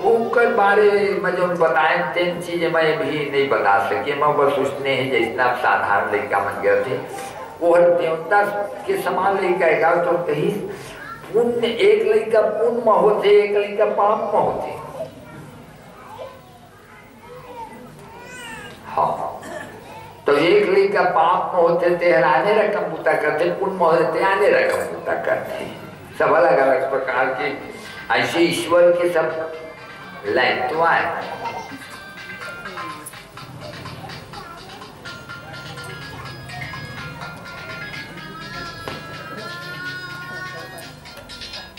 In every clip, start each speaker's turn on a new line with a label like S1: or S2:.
S1: ओकर बारे में जो बताए तीन चीजें मैं भी नहीं बता सकी। मैं बस उसने ही जितना साधारण लड़का बन गए थे वो देवता के समान लड़का तो कहीं पुण्य एक लड़का पुण्य में होते एक लड़का पाप में होते। हाँ तो एक लड़का पाप में होते थे आने रकम पूता करते, पुण्य में होते आने रकम पूता करते। सब अलग अलग प्रकार के ऐसे ईश्वर के सब लैत्वा है।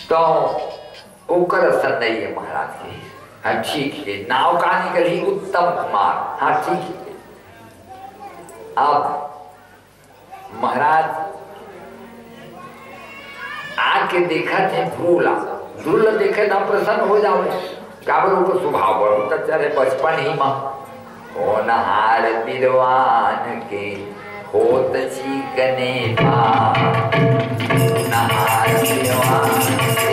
S1: तो ओकर असर नहीं है महाराज की। हाँ ठीक है, नाव का निकली उत्तम कुमार। हाँ ठीक है। अब महाराज आके देखा थे ध्रुल देखे ना प्रसन्न हो जाओ गाबरों को स्वभाव बढ़ो तो चले बचपन ही मां हो नहार विद्वान के होत चीकने नहार विद्वान के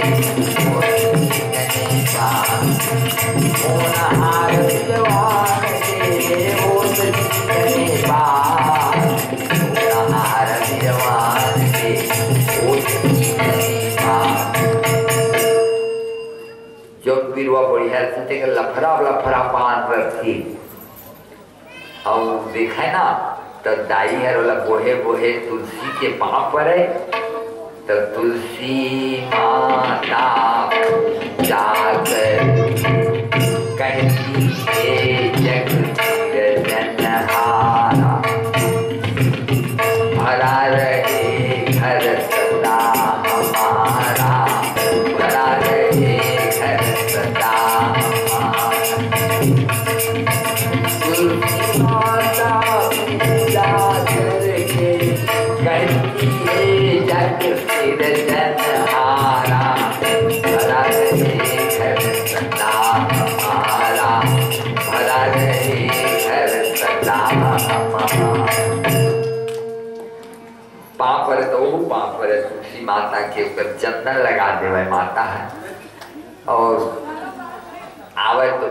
S1: होत चीकने हो नहार विद्वान के होत चीकने नहार विद्वान के होत चीकने जो बिरवा बढ़िया से लफड़ा पान रखी और देखा ना तो दाई है रोला बोहे बोहे तुलसी के पाँव पर है तो तुलसी माता जाकर कहती है जग जनहारा भरा रहे घर सदा हमारा भरा रहे घर सदा तुलसी माता पूजा करके कहती है जग जनहारा भरा रहे घर सदा हमारा भरा रहे घर सदा हमारा। पापर तो पापर तुलसी माता के ऊपर चंदन लगा देवे माता है और आवे तो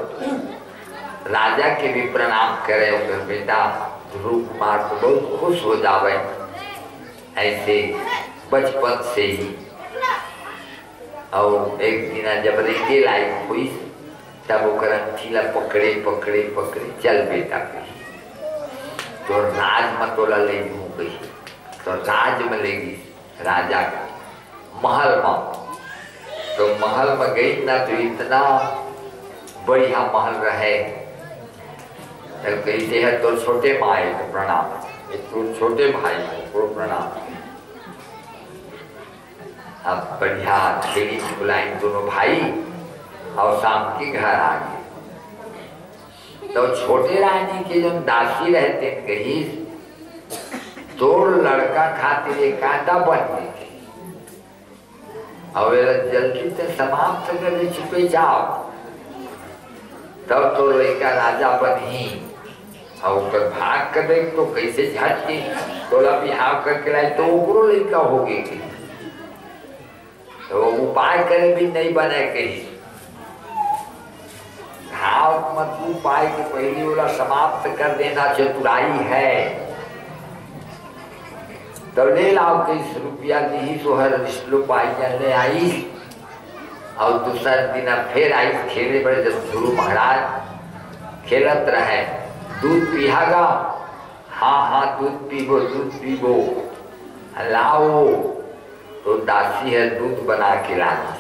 S1: राजा के भी प्रणाम करे उनका बेटा ध्रुव कुमार तो बहुत खुश हो जावे। ऐसे बचपन से ही और एक दिन जब रेंगे लायक हुई तब ओकर अंठीला पकड़े पकड़े पकड़े चल बेटा कही तो राज मतोला ले गई तो राज में लेगी राजा महल में। तो महल में गई ना तो इतना बढ़िया महल रहे तो कहते हैं तो छोटे माए को प्रणाम, तो छोटे भाई को प्रणाम। अब बढ़िया खेली बुलाई दोनों भाई और शाम के घर आ गए। तो छोटे रानी के जो दासी रहते कहीं दो लड़का खातिर एक कांटा बन गई और जल्दी से समाप्त कर छुपे जाओ तब तो लड़का राजा बनी और भाग कर देख तो कैसे झटके तोला बिहाव करके लाई तो ओकरो लड़का हो गई तो उपाय करे भी नहीं बने कहीं घाव मत उपाय के पहले वाला समाप्त कर देना चतुराई है। तो ले लाओ 20 रुपया दी सोहर पाई ले आई और दूसरा दिन फिर आई खेले बड़े जब ध्रुव महाराज खेलत रहे दूध पिहागा। हाँ दूध पीबो लाओ तो दासी है दूध बना के लाना।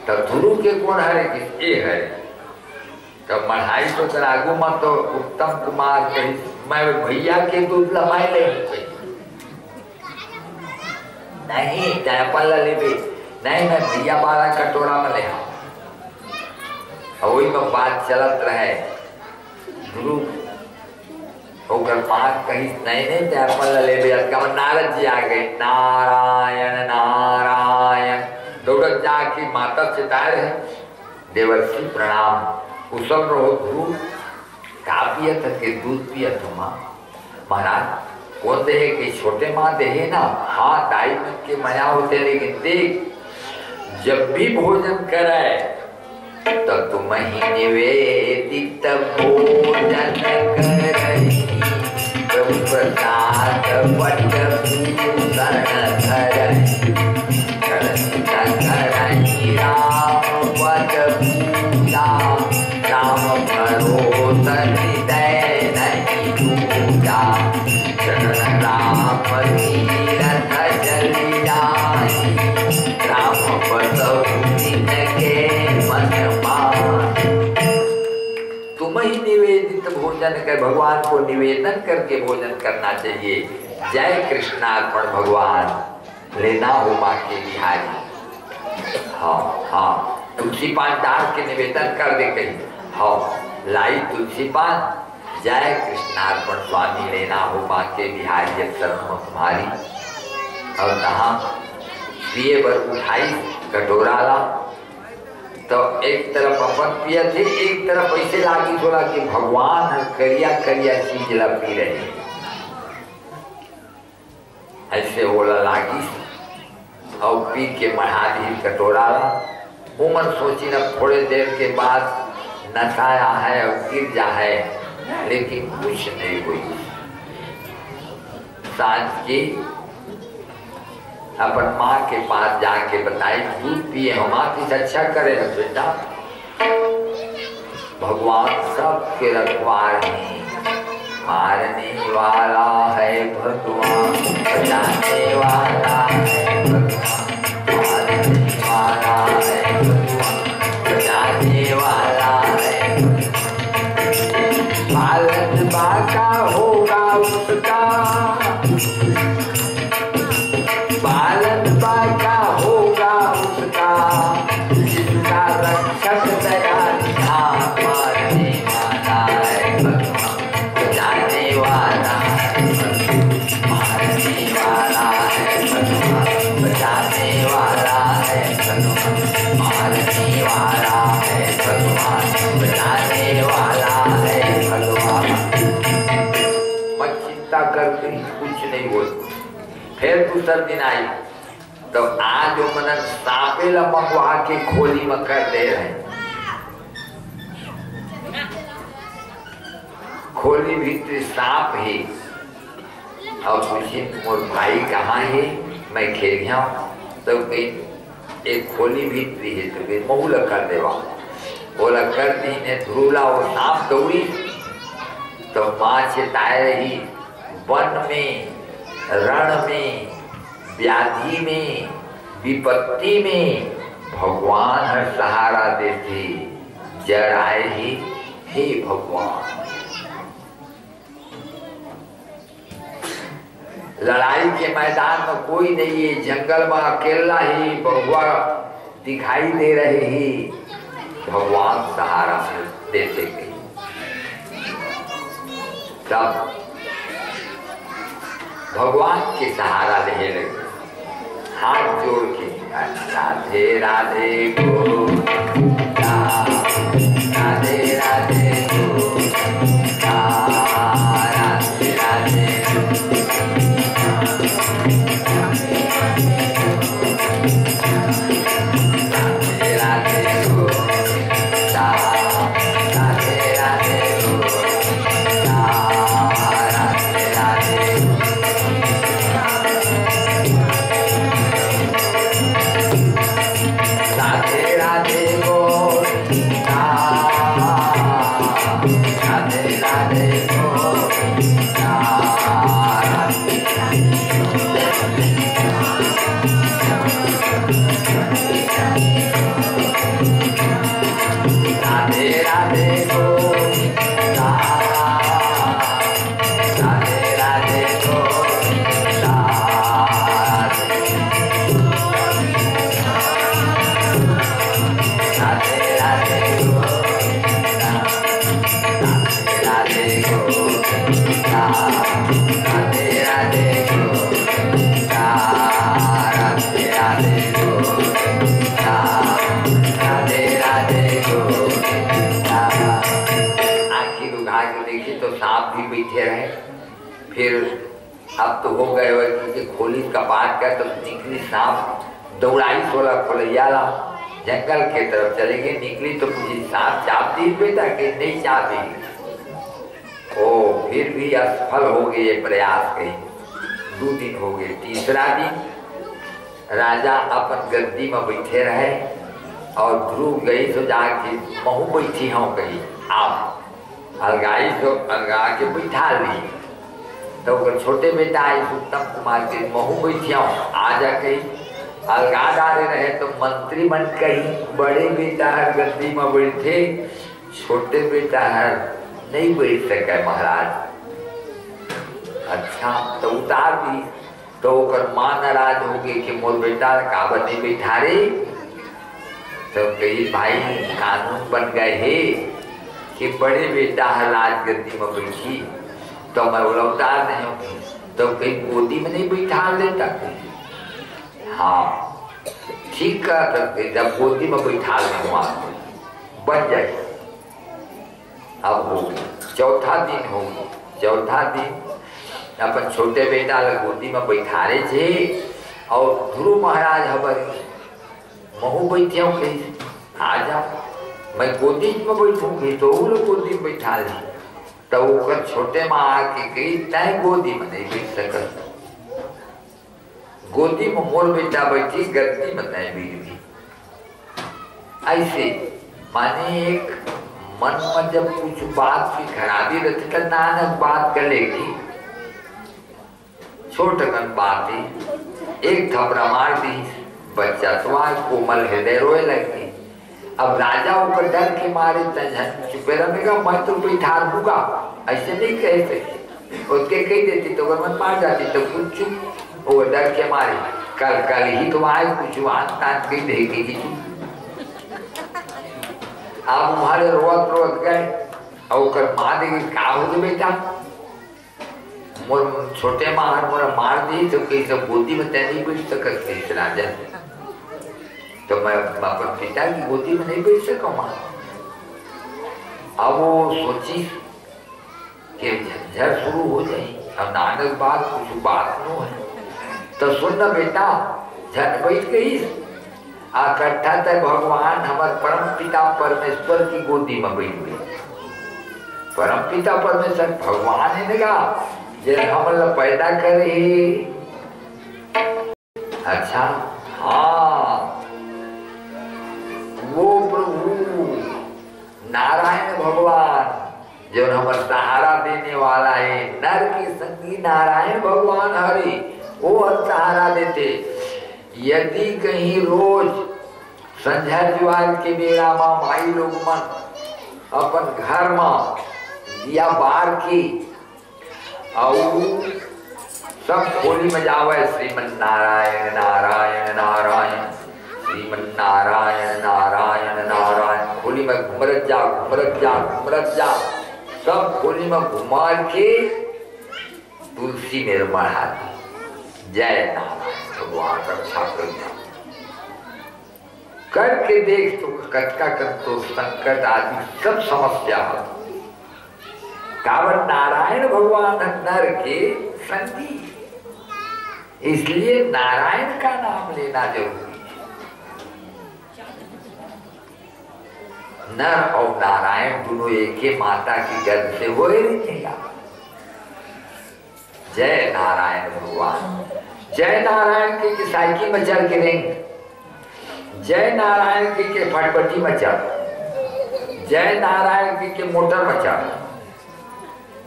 S1: तब ध्रुव के कौन है कि ये है तब मढ़ाई तो करागू मत तो उत्तम कुमार कही मैं भैया के दूध लमाए ले नहीं चायपल ले नहीं मैं भैया 12 कटोरा में ले वही में बात चलत रहे ध्रुव होकर पाक कहीं नहीं चायपल ले नारद जी आ गए नारायण नारायण दौड़त जाके माता चिताए रहे देवर्षि प्रणाम कुशल रहो ध्रुव का पियत के दूध पियत माँ महाराज कौन दे कि छोटे माँ दे ना। हाँ दाई के मया होते लेकिन देख जब भी भोजन करे तो तुम ही निवेदित भोजन करही, प्रभु प्रसाद पट भूषण धरही, करही राम पद पूजा, राम भरोस हृदय नहीं दूजा, शरण राम तीरथ चल जाई, राम बसहु जिनके मन मान। तुम ही निवेदित भोजन कर, भगवान को निवेदन करके भोजन करना चाहिए। जय कृष्णार्पण भगवान, लेना हो माँ के बिहारी। हाँ हाँ, तुलसी पान डाल के निवेदन कर दे कहीं। हाँ, लाई तुलसी पान, जय कृष्णार्पण स्वामी, लेना हो माँ के बिहारी शरण तुम्हारी। और कहा पिए बर उठाई कटोरा ला, तो एक तरफ अपन पिया थे, एक तरफ ऐसे लागी थोड़ा कि भगवान करिया करिया चीज ला पी रहे, ऐसे बोला लागी। और पी के बढ़ा दी कटोरा ला। उमन सोची न थोड़े देर के बाद नशाया है और गिर जा है, लेकिन कुछ नहीं हुई। सांझ की अपन माँ के पास जाके बताई, दूध पिए हो माँ, किस अच्छा करे ना बेटा। भगवान सबके रखवार है, मारने वाला है भगवान, बचाने वाला है भगवान, मारने वाला है भगवान, बचाने वाला है भगवान। पालन बाका होगा उसका, पालन बाका होगा उसका, जिसका रक्षक दयाल था। मारने वाला है भगवान, बचाने वाला है भगवान, मारने वाला है भगवान, बचाने वाला है भगवान, मारने वाला है भगवान, बचाने वाला है भगवान। मत चिंता करके कुछ नहीं बोल। फिर दूसरा दिन आई, तो आज वो मन सांपे ला मंगवा के खोली में कर दे रहे। खोली भीतर सांप है, और पूछे मोर भाई कहाँ है, मैं खेल गया। तो एक खोली भीतरी है, तो मऊला कर देवा, बोला कर दी ने धुरूला। वो सांप दौड़ी, तो माँ चेताए रही, वन में, रण में, व्याधि में, विपत्ति में भगवान हर सहारा देते। जड़ आए ही, हे भगवान। लड़ाई के मैदान में कोई नहीं है, जंगल में अकेला ही बहुआ दिखाई दे रहे ही, भगवान सहारा देते गए। तब भगवान के सहारा लेने लगे, हाथ जोड़ के राधे राधे गोविंदा, राधे राधे गोविंदा, राधे राधे फिर अब तो हो गए हुए, क्योंकि खोली कपाट का तो निकली सांप दौड़ाई सोला खोलैया ला, जंगल के तरफ चले गए। निकली तो मुझे सांप चाप दी बेटा कि नहीं चापी। ओ फिर भी असफल हो गए प्रयास गई। 2 दिन हो गए। तीसरा दिन राजा अपन गद्दी में बैठे रहे और ध्रुव गई तो जाके महू बैठी हो गई। आप अलगाई तो अलगा के बैठा ली। तो छोटे बेटा आई उत्तम कुमार के महू बैठी हो आ जा गई। अलगा डाले रहे तो मंत्री बन कहीं बड़े बेटा हर गद्दी में बैठे, छोटे बेटा हर नहीं बैठ सके महाराज। अच्छा तो उतार दी। तो ओकर मां नाराज हो गई कि मोर बेटा काबर नहीं बैठा रे। तो कही भाई कानून बन गए है कि बड़े बेटा हर राजगद्दी में बैठी तो मैं उतार नहीं होगी। तो कहीं गोदी में नहीं बैठा लेता। हाँ ठीक है, जब गोदी में बैठा ले वहां बन जाए। अब हो गई चौथा दिन हो गई। चौथा दिन अपन छोटे बेटा गोदी में बैठा रहे थे और ध्रुव महाराज हबर महू बैठे हो कहीं आ जा मैं गोदी में बैठूंगी। तो वो लोग गोदी में बैठा ली। तो ओकर छोटे माँ आके कही तय गोदी में नहीं बैठ सकत। गोदी में मोर बेटा बैठी गद्दी में तय बैठ भी। ऐसे माने एक मन में जब कुछ बात की खराबी रहती तो नानक बात कर लेगी। छोटकन बात ही एक थपड़ा मार दी। बच्चा तो आज कोमल हृदय रोए लगी। अब राजा ऊपर डर के मारे चुपे रहेगा मैं तो बैठा दूंगा ऐसे नहीं कह सकती। उसके कही देती तो मन मार जाती। तो कुछ वो डर के मारे कल ही तो आज कुछ तान कही देगी। आप हमारे रोवत गए और माँ देगी का हो गए बेटा मोर छोटे माँ मोरा मार दी। तो कहीं सब गोदी में तय नहीं बैठ सकते राजा। तो मैं अपन पिता की गोदी में नहीं बैठ सका माँ। अब वो सोची कि झंझट शुरू हो जाए। अब नानक बात कुछ बात नो है। तो सुन ना बेटा झट बैठ गई। इकट्ठा तक भगवान हमारे परम पिता परमेश्वर की गोदी में बैठ गई। परम पिता परमेश्वर भगवान है ना जे हम पैदा करे। अच्छा हाँ वो प्रभु नारायण भगवान जो हमारा सहारा देने वाला है। नर की संगी नारायण भगवान हरि वो हर सहारा देते। यदि कहीं रोज संध्या जुआर के बेड़ा में माई लोग मन अपन घर में दिया बार की और सब खोली में जावे श्रीमन नारायण नारायण नारायण श्रीमन नारायण नारायण नारायण। खोली में घुमरत जा सब खोली में घुमा के तुलसी में बढ़ा दी। जय नारायण भगवान रक्षा करके देख तो कटका कर तो संकट आदि सब समस्या है। कावड़ नारायण भगवान नर के संगी, इसलिए नारायण का नाम लेना जरूरी है। नर और नारायण दोनों एक ही माता की गर्भ से हो रहेगा। जय नारायण भगवान। जय नारायण के साइकिल में चल के रहेंगे। जय नारायण के फटपटी में चल। जय नारायण के मोटर में चल।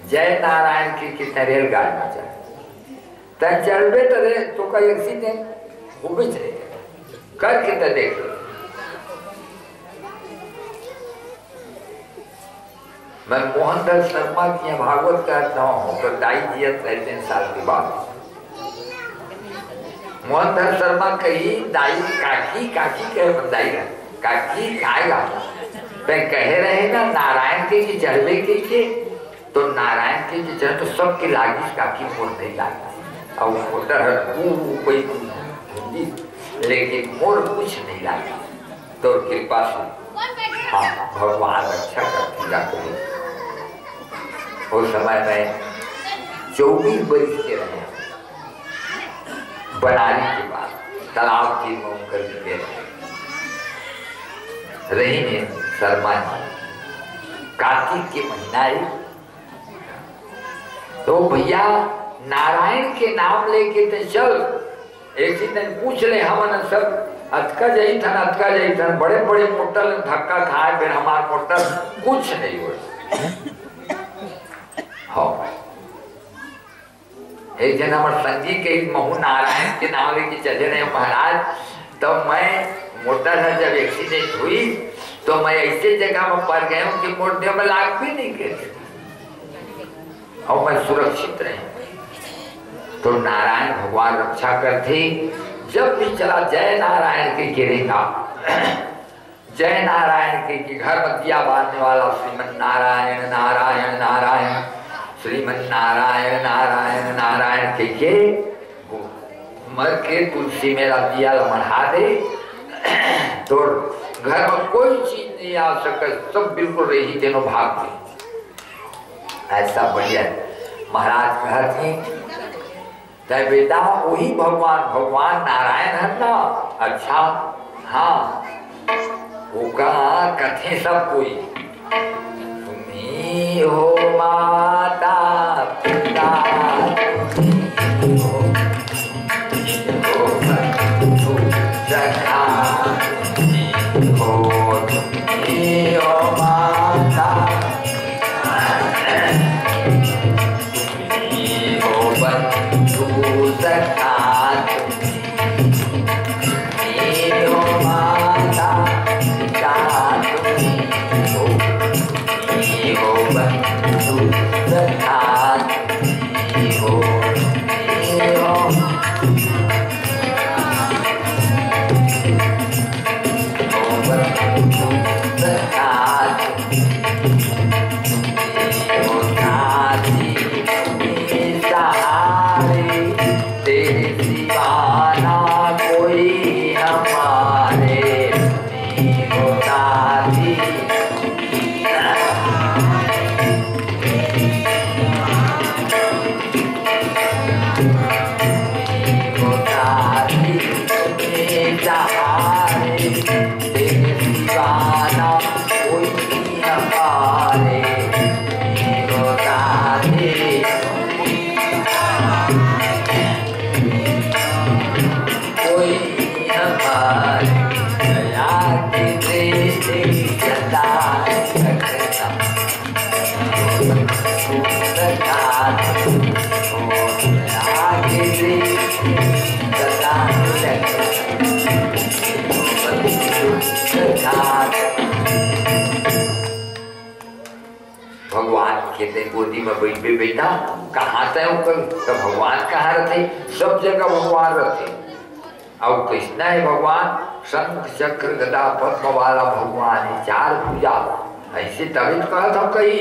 S1: जय नारायण के रेलगाड़ी में चल। तय चलबे तरे तो का एक्सीडेंट हो भी चले करके तो देख लो। मैं मोहनदास शर्मा की भागवत कहता हूँ तो दाई जी 3 साल के बाद मोहनदास शर्मा कही दाई काकी कहे बताई काकी खाएगा कहे रहे ना नारायण के चढ़वे के तो नारायण के चढ़ तो सबके लागी काकी मोर नहीं लागी और मोटर कोई लेकिन मोर कुछ नहीं लागी। तो कृपा से हाँ भगवान रक्षा करती। उस समय में 24 बरस के रहे बनाने के बाद तालाब की मूंग कर के रही ने शर्मा जी, कार्तिक के महीना है तो भैया नारायण के नाम लेके तो चल, एक दिन पूछ ले हमन सब अतका जाई था बड़े बड़े मोटल धक्का खाए, फिर हमार मोटल कुछ नहीं हुआ। हाँ एक जन हमारे संगी के महू नारायण के नाम लेके चले रहे महाराज, तो मैं मोटर जब एक्सीडेंट हुई तो मैं ऐसे जगह में पड़ गया हूँ कि मोटे में लाग भी नहीं गए और मैं सुरक्षित रही। तो नारायण भगवान रक्षा करते, जब भी चला जय नारायण के गिरेगा, जय नारायण के घर में दिया बांधने वाला श्रीमन नारायण नारायण नारायण श्रीमन नारायण नारायण नारायण के मर के तुलसी मेरा दिया मढ़ा दे तो घर में कोई चीज नहीं आ सके, सब बिल्कुल रही तीनों भाग गए। ऐसा बढ़िया महाराज कहते बेटा वही भगवान नारायण है ना। अच्छा हाँ वो कथे सब कोई, तुम्ही हो माता पिता गोदी में बैठ भी बेटा कहाँ थे तो भगवान कहाँ रहते, सब जगह भगवान रहते। अब कृष्ण है भगवान, शंख चक्र गदा पद्म वाला भगवान है, चार भुजा ऐसे तभी तो कहा था कही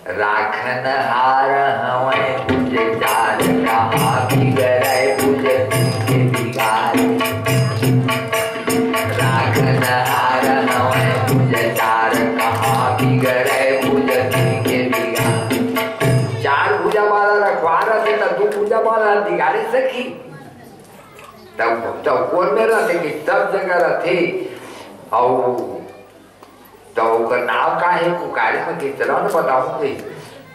S1: राखन हार हमें पूजे चार कहाँ बिगड़े पूजे के बिगाड़, राखन हार हमें पूजे चार कहाँ बिगड़े पूजे के बिगाड़। चार भुजा वाला रखवा रहे थे दो भुजा वाला बिगाड़े सकी, तब कौन में रहते कि सब जगह रहते। और तो नाम का है पुकारे में किस तरह न बताऊंगी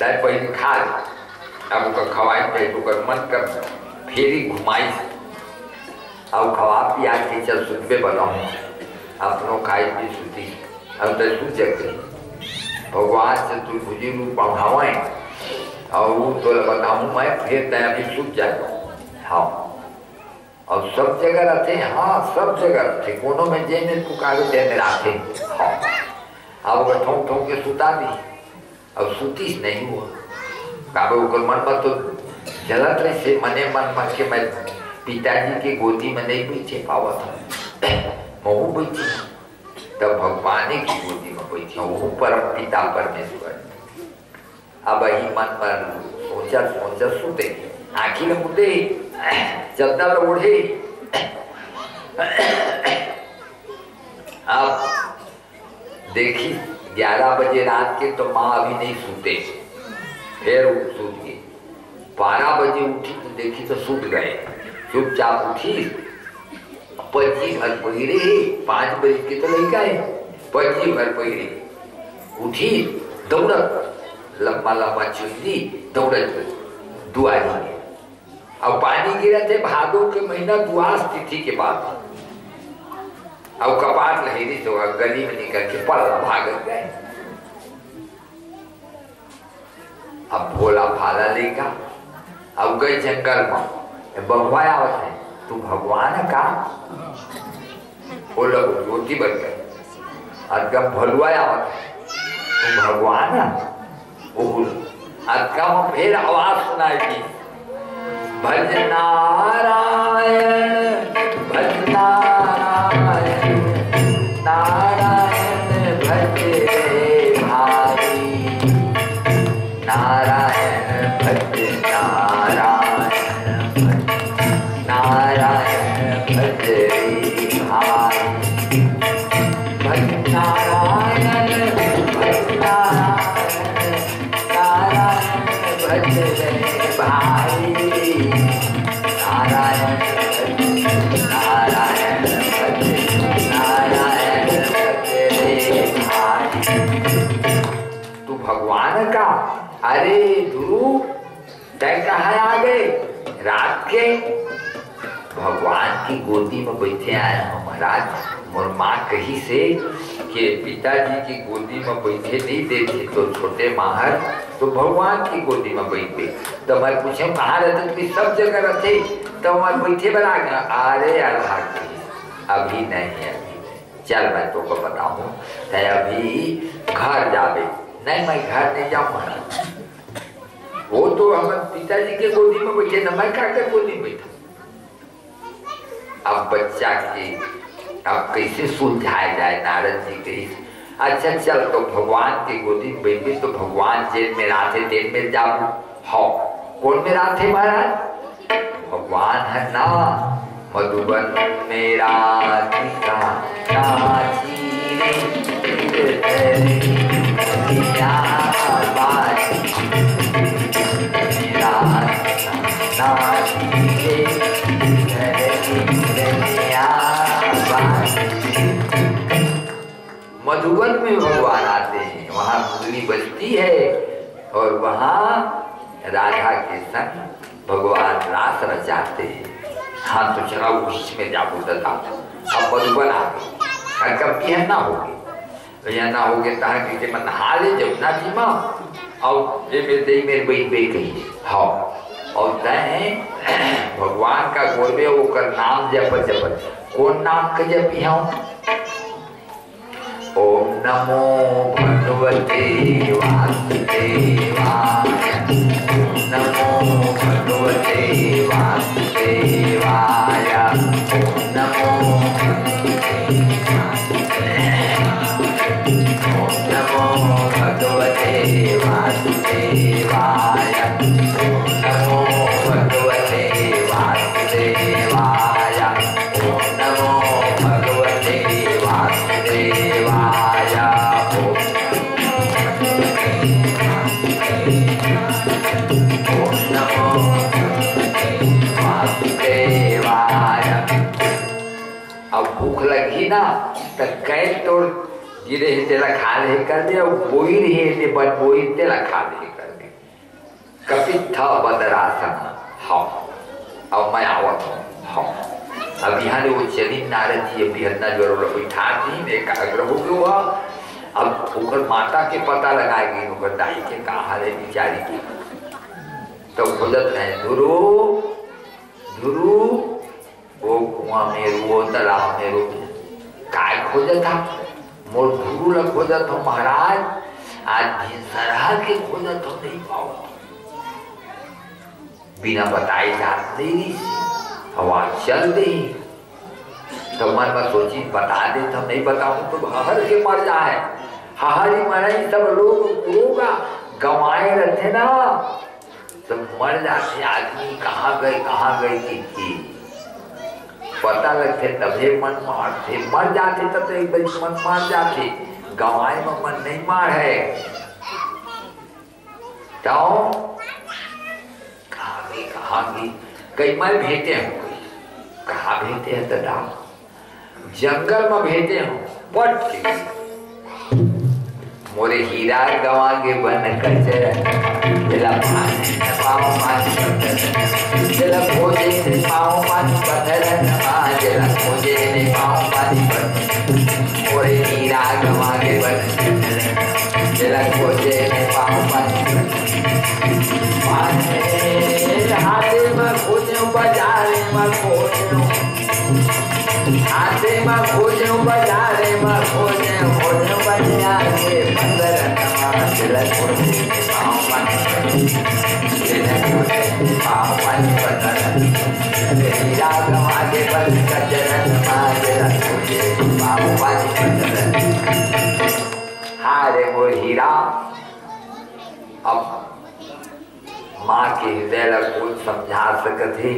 S1: तय पहले खा अब खवाई पे तो मन कर फेरी घुमाई अब खवा पिया के चल सुबह बताऊँ अपनों खाई पी सुती अब तो सूझ सकते भगवान से तू भुजी रूप पढ़ावे और तो बताऊँ मैं फिर तय अभी सूझ जाएगा। हाँ और सब जगह रहते, हाँ सब जगह रहते, कोनों में जेने पुकारे देने रहते। हाँ अब अगर ठोंक ठोंक के सुता दी अब सूतीस नहीं हुआ काबे उकर मन पर तो जलत रहे से मने मन के मैं पिताजी के गोदी में नहीं बैठे पावा था, महू बैठी तब भगवान की गोदी में बैठी वो परम पिता परमेश्वर। अब ही मन पर सोचा सोचा सुते आखिर मुद्दे चलता ओढ़े। अब देखी 11 बजे रात के तो माँ अभी नहीं सूते, फिर सूत गई। 12 बजे उठी तो देखी तो सूत गए, चुपचाप उठी 25 भर बजे 5 बजे के तो नहीं गए पची भर पड़ी उठी दौड़त लंबा लंबा चुंदी दौड़त दुआरी में। अब पानी गिरा थे भादों के महीना दुआस तिथि के बाद। अब कपाट लहेरी तो गली में निकल के पड़ला भागत गए। अब भोला भाला लेगा अब गए जंगल में बगवा आवत है तू भगवान का बोलो रोटी बन गए अदका भलुआ आवत है तू भगवान अदका में फिर आवाज सुनाएगी भज नारायण नारायण भज रे भाई नारायण भज नारायण भज रे भाई भज नारायण भज रे भाई नारायण नारायण भज नारायण भज रे भाई। तू भगवान का अरे गुरु तय कहाँ आ गए रात के भगवान की गोदी में बैठे आए हो महाराज। मोर माँ कही से कि पिताजी की गोदी में बैठे नहीं देते तो छोटे माहर तो भगवान की गोदी में बैठे तो मैं पूछे कहाँ रहते तो सब जगह रहते तो मैं बैठे बना गया अरे यार अभी नहीं चल मैं तो को बताऊं तो अभी घर जावे नहीं मैं घर नहीं जाऊंगा वो तो हमारे पिताजी के गोदी में बैठे ना मैं क्या गोदी में बैठा। अब बच्चा की अब कैसे सुलझाया जाए नारद जी कही अच्छा चल तो भगवान की गोदी में बैठे तो भगवान जेल में राधे तेल में जाओ हो कौन में राधे महाराज भगवान है ना मधुबन में राधिका मधुबन में भगवान आते हैं वहाँ मुरली बजती है और वहाँ राधा के संग भगवान रास रचाते हैं। हाँ तो चला उसमें जाबू दता अब मधुबन आ गए कभी है ना होगे या ना होगे ताकि के मन हाले जमुना जी माँ और ये मेरे दे मेरे बहन बे कही हाँ और तय भगवान का गोरबे होकर नाम जप जप कौन नाम का जपी हूँ ओम नमो भगवते वासुदेवाय नमो भगवते वासुदेवाय ओम नमो भगवते वासुदेवाय ओम नमो भगवते वासुदेवाय ओम नमो भगवते वासुदेवाय ओम नमो वासुदेवाय। अब भूख लगी ना तो कैसे तोड़ गिरे तेला खा ले कर दे और कोई नहीं है बट कोई तेला खा ले कर दे कपित था बदरासन हाँ अब मैं आवत हूँ हाँ अब यहाँ वो चली नारद जी अभी हन्ना जोर बैठा दी एक आग्रह हो गया अब ओकर माता के पता लगाएगी ओकर दाई के कहा है बिचारी की तो खोजत है धुरु धुरु वो कुआं में वो तालाब में काय खोजत था मोर धुरु लग खोजत हो महाराज आज भिनसरा के खोजत हो नहीं पाओ बिना बताए जात नहीं हवा चल दी तो मन में सोची बता दे तो नहीं बताऊं तो हर के मर जाए हरी मरे सब लोग होगा गंवाए रहते ना तो मर जाते आदमी कहाँ गए की पता लगते तभी मन मारते मर जाते तब तो एक बार मन मार जाते गंवाए में मन नहीं मार है तो कहाँ गई कई मैं भेटे हूँ कहाँ भेटे हैं दादा जंगल में भेटे हूँ पट के मोरे हीरा गवागे बन कचर दिला पानी पाँव पानी पत्थर दिला खोजे ने पाँव पानी पत्थर दिला खोजे ने पाँव पानी पत्थर मोरे हीरा गवागे बन कचर दिला खोजे ने पाँव पानी पत्थर हाथे में खोजे बाजारे में खोजे हाथे में खोजे बाजारे में खोजे खोजे बाजारे बंदर दिला खोजे पाँव पानी दिला खोजे पाँव पानी पत्थर हीरा गवागे बन कचर दिला खोजे पाँव पानी पत्थर। हारे वो हीरा अब माँ के हृदय को समझा सकते।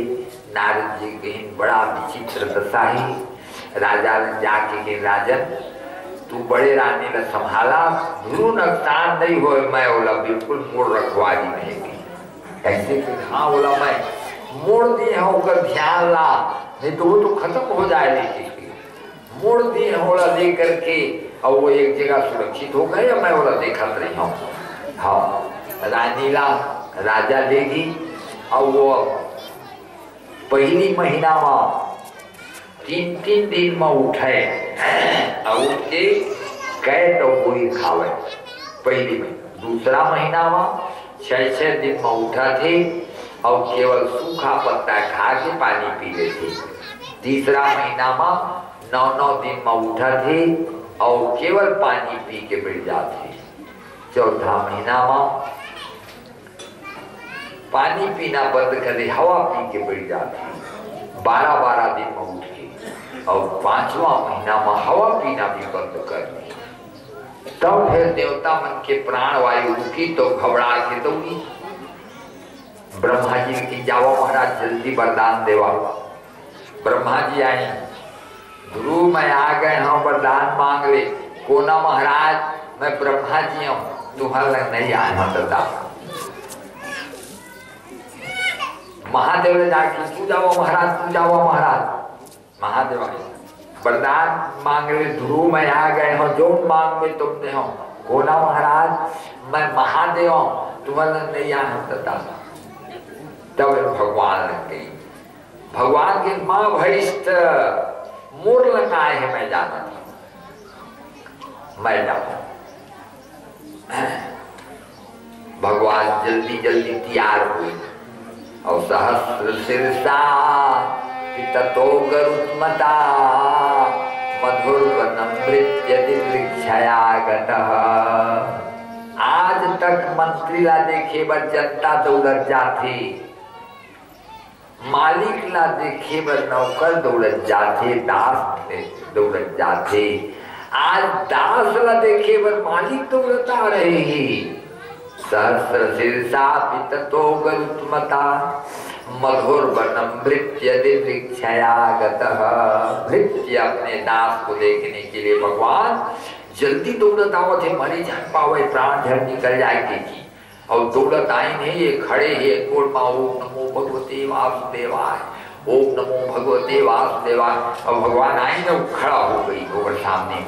S1: नारद जी के बड़ा विचित्र दशा ही। राजा ने जाके के राजन तू बड़े रानी ने संभाला गुरु नुकसान नहीं हो। मैं बोला बिल्कुल मोड़ रखवा दी नहीं ऐसे कि हाँ बोला मैं मोड़ दिए होकर ध्यान ला नहीं तो वो तो खत्म हो जाए। लेकिन मोड़ दिए होला दे करके और वो एक जगह सुरक्षित हो गए। मैं बोला देखत रही हूँ। हाँ रानी ला राजा लेगी और वो पहली महीना में 3-3 दिन में उठे और उठ के कै तो गोई खावे पहली में। दूसरा महीना में 6-6 दिन में उठा थे और केवल सूखा पत्ता खा के पानी पी ले थे। तीसरा महीना में 9-9 दिन में उठा थे और केवल पानी पी के बैठ जाते। चौथा महीना में पानी पीना बंद करे हवा पी के बैठ जाती। 12-12 दिन में उठ के और 5वां महीना में हवा पीना भी बंद कर दी। तब फिर देवता मन के प्राण वायु रुकी तो घबरा के दौड़ी। ब्रह्मा जी की जावा महाराज जल्दी वरदान देवा। ब्रह्मा जी आए गुरु मैं आ गए हाँ वरदान मांग ले। कोना महाराज मैं ब्रह्मा जी हूँ तुम्हारा नहीं आया दादा। महादेव ने जाके तू जाओ महाराज तू जाओ महाराज। महादेव वरदान मांग ले ध्रुव मैं आ गए हो जो मांग में तुमने हो। कोना महाराज मैं महादेव हूँ तुम्हारा नहीं आया दादा। तब भगवान लग गई। भगवान के माँ भैष्ट मोर लगाए है मैं जाना था मैं जाऊँ। भगवान जल्दी जल्दी तैयार हुए और सहस्र शीर्षा पिततो गरुत्मता मधुर नमृत्य दिवृक्षयागतः। आज तक मंत्री ला देखे बर जनता दौड़ जाती। मालिक ला देखे बर नौकर दौड़ जाते। दास दौड़ जाते। आज दास ला देखे बर मालिक दौड़ता रहे। सहस्र शीर्षा पिततो गरुत्मता मधुर वनम भृत्य दिवृक्षयागतः। भृत्य अपने दास को देखने के लिए भगवान जल्दी दौड़त आवत है। मरी जान पावे प्राण झड़ निकल जाएगी की और दौड़त आई नहीं। ये खड़े है गोड़ में ओम नमो भगवते वासुदेवाय ओम नमो भगवते वासुदेवाय। और भगवान आई ना खड़ा हो गई गोबर सामने में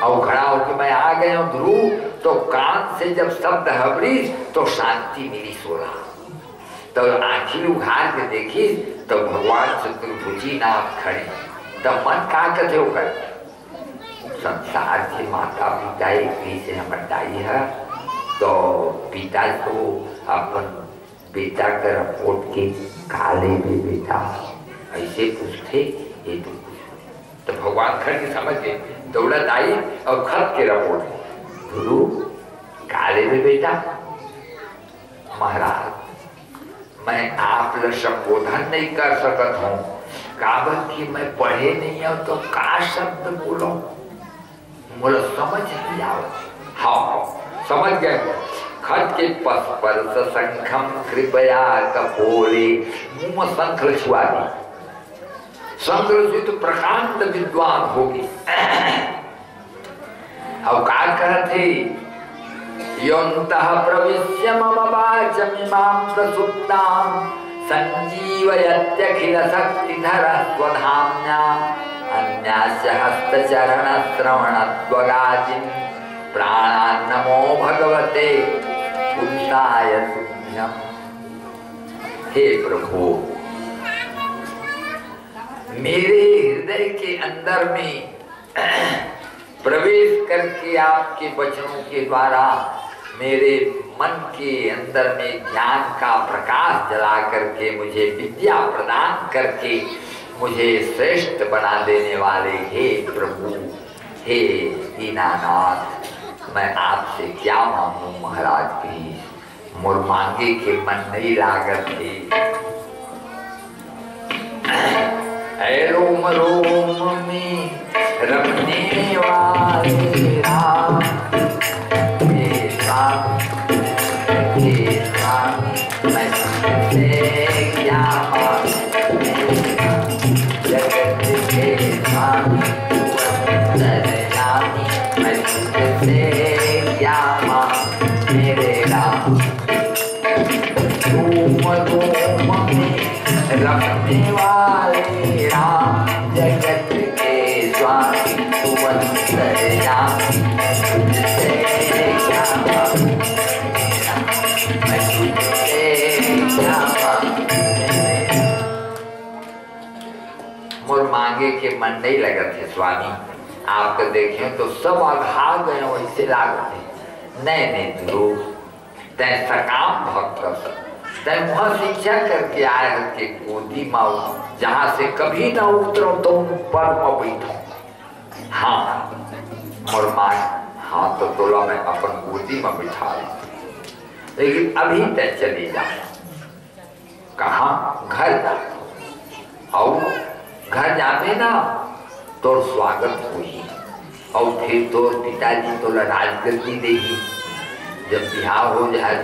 S1: और खड़ा होकर मैं आ गया हूँ ध्रुव। तो कान से जब शब्द हबरी तो शांति मिली सोला। तो आखिर उघार के देखी तो भगवान चतुर्भुजी नाथ खड़े। तब मन का कथे होकर संसार के माता पिता एक से हटाई है। तो पिता को अपन बेटा का रिपोर्ट के काले भी बेटा ऐसे पूछते ये तो भगवान खड़ के समझ गए। दौलत आई और खत के रिपोर्ट गुरु काले में बेटा महाराज मैं आप लोग संबोधन नहीं कर सकत हूँ। काबर की मैं पढ़े नहीं हूँ तो का शब्द बोलो मुझे समझ नहीं आओ। हाँ समझ गए। खत के पस पर संखम कृपया कपोले मुंह में शंख छुआ दी। शंख से तो प्रकांड विद्वान होगी। अब का कहते योन्तः प्रविश्य मम वाचमिमां प्रसुप्तां संजीवयत्यखिल शक्तिधरः स्वधाम्ना अन्यास्य हस्तचरण श्रवणत्वगादिन् प्राणान् नमो भगवते पुरुषाय तुभ्यम्। हे प्रभु, मेरे हृदय के अंदर में प्रवेश करके आपके वचनों के द्वारा मेरे मन के अंदर में ज्ञान का प्रकाश जला करके मुझे विद्या प्रदान करके मुझे श्रेष्ठ बना देने वाले हे प्रभु, हे दीनानाथ, मैं आपसे क्या मांगू महाराज की मोर मांगे के मन नहीं लागत थे। रोम रोम में रमने वाले राम, हे स्वामी, हे स्वामी, मैं तुमसे क्या मांगू, जगत के स्वामी अंतर्यामी, मैं तुमसे क्या मांगू मेरे राम। रोम रोम में रमने वाले राम, जगत के स्वामी तू अंतर्यामी, तुझसे क्या मांगू, मैं तुझसे क्या मांगू। मोर मांगे के मन नहीं लगत है स्वामी, आपको देखे तो सब आघा गए वैसे लागत है। नए ध्रुव तय सकाम भक्त तय वहां शिक्षा करके आए के गोदी माऊ, जहां से कभी ना उतरो तो पर बैठो। हाँ मोर माँ हाँ तो तोला मैं अपन गोदी में बिठा, लेकिन अभी तय चली जा। कहा घर जा, और घर जाते ना तोर स्वागत हुई, और फिर तोर पिताजी तोला राजगद्दी देगी। जब बिहार हो जाए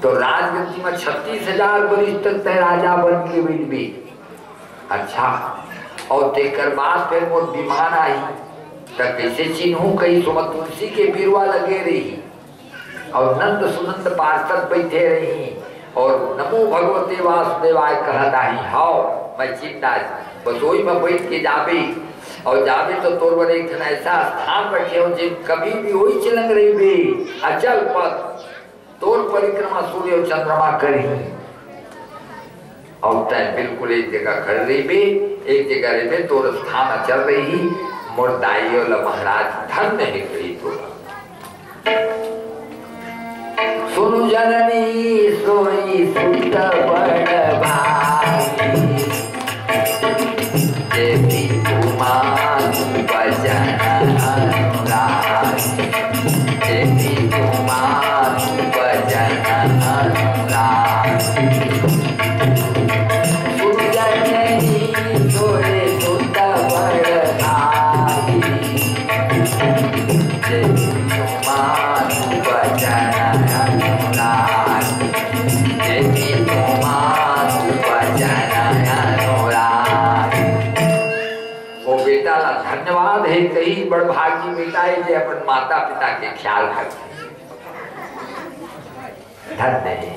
S1: तो राजगद्दी में 36,000 वर्ष तक तय राजा बन के बैठ भी। अच्छा, और तेकर बाद फिर मोर विमान आई, तब कैसे चिन्हू कही सुमत तुलसी के बिरवा लगे रही, और नंद सुनंद पार्षद बैठे रही, और नमो भगवते वासुदेवाय कहता ही। हाओ मैं चिंता बस वही में बैठ के जाबे, और जाबे तो तोर बर एक ऐसा स्थान रखे हो जिन कभी भी वही चिलंग रही बे। अचल पथ तोर परिक्रमा सूर्य और चंद्रमा करी, और तय बिल्कुल एक जगह खड़ रही बे, एक जगह रही बे, तोर स्थान अचल रही। मोर दाइयो ल महाराज धन्य है कही तो। सुनु जननी सोई सुत बड़ भागी, देवी कुमार भजन अनुरागी, देवी कुमार भजन अनुरागी। सुनु जननी सोई सुत बड़ भागी, देवी कुमार भजन अनुरागी, देवी कुमार भजन अनुरागी। वो बेटा ला धन्यवाद है कही बड़ भागी बेटा है जो अपन माता पिता के ख्याल करते धन्य है।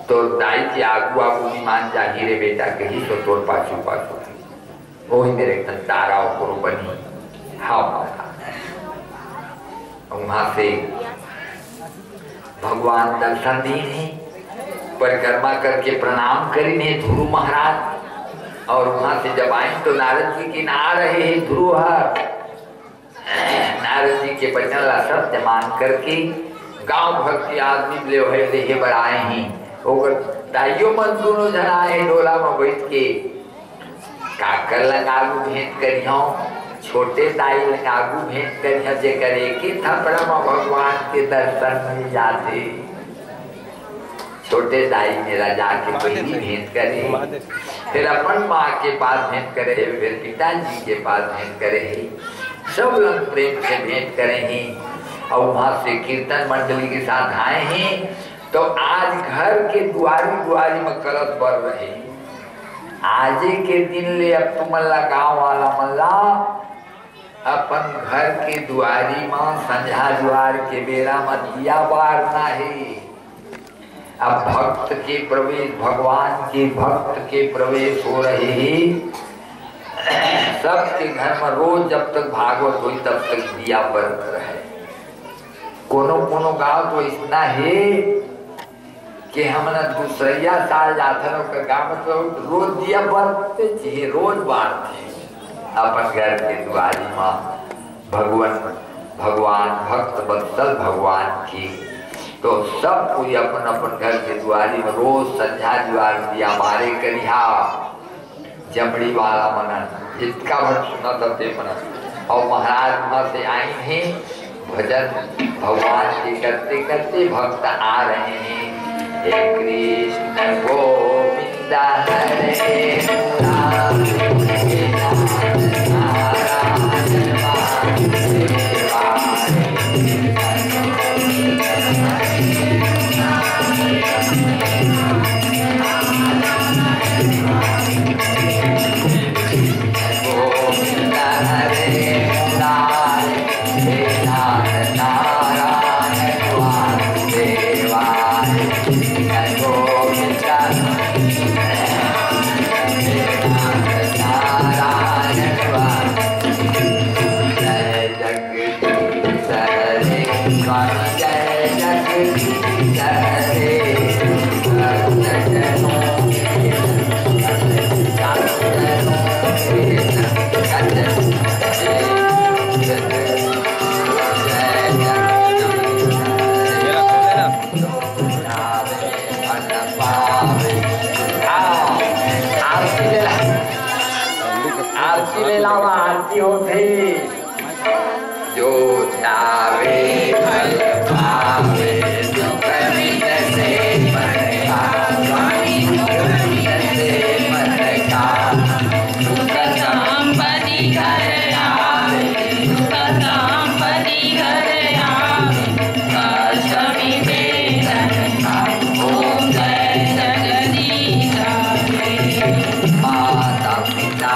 S1: तो दाई की आगू आगू मान जा हीरे बेटा कही तो तोर पाछू पाछू वो ही मेरे तारा और बनी। हाँ वहां से भगवान दर्शन दिए, परिक्रमा करके प्रणाम करीने ध्रुव महाराज, और वहां से जब आए तो नारद जी की ना रहे हैं ध्रुव। नारद जी के वचन ला सत्य मान करके गांव भर के आदमी ले बढ़ाए हैं। दाइयो मन दोनों जन आए डोला में बैठ के काकर लगागू भेंट करियो, छोटे दाई लगागू भेंट करियो, जेकर एक ही थपड़ा में भगवान के दर्शन मिल जाते। छोटे दाई मेरा जाके पहली भेंट करे, फिर अपन माँ के पास भेंट करे, फिर पिताजी के पास भेंट करे, सब लोग प्रेम से भेंट करे हैं। और वहां से कीर्तन मंडली के साथ आए हैं। तो आज घर के दुआरी दुआरी में कलश बढ़ रहे। आज के दिन ले अब तुम गाँव वाला मल्ला अपन घर के दुआरी में संझा द्वार के बेरा में दिया बारना है। अब भक्त के प्रवेश, भगवान के भक्त के प्रवेश हो रहे हैं। सबके घर में रोज जब तक भागवत हुई तब तक दिया बरत रहे। कोनो कोनो गाँव तो इतना है कि हमने दूसरिया साल जाते का गाँव में तो रोज दिया बढ़ते चाहिए, रोज बांटते अपन घर के दुआरी माँ भगवान भक्त बत्सल भगवान की। तो सब कोई अपन अपन घर के दुआरी में रोज संध्या द्वार दिया मारे करिया जमड़ी वाला मनन इतना भर सुना करते मनन। और महाराज वहां से आई हैं भजन भगवान के करते करते भक्त आ रहे हैं। हे कृष्ण गोविंद हरे राम हे आरती होती जो नावे फल पावे जो कवित से मरका स्वामी कवित से मरका उसका काम बनी घर आवे उसका काम बनी घर आवे काशवी बेदन का ओम जय जगदीश माता पिता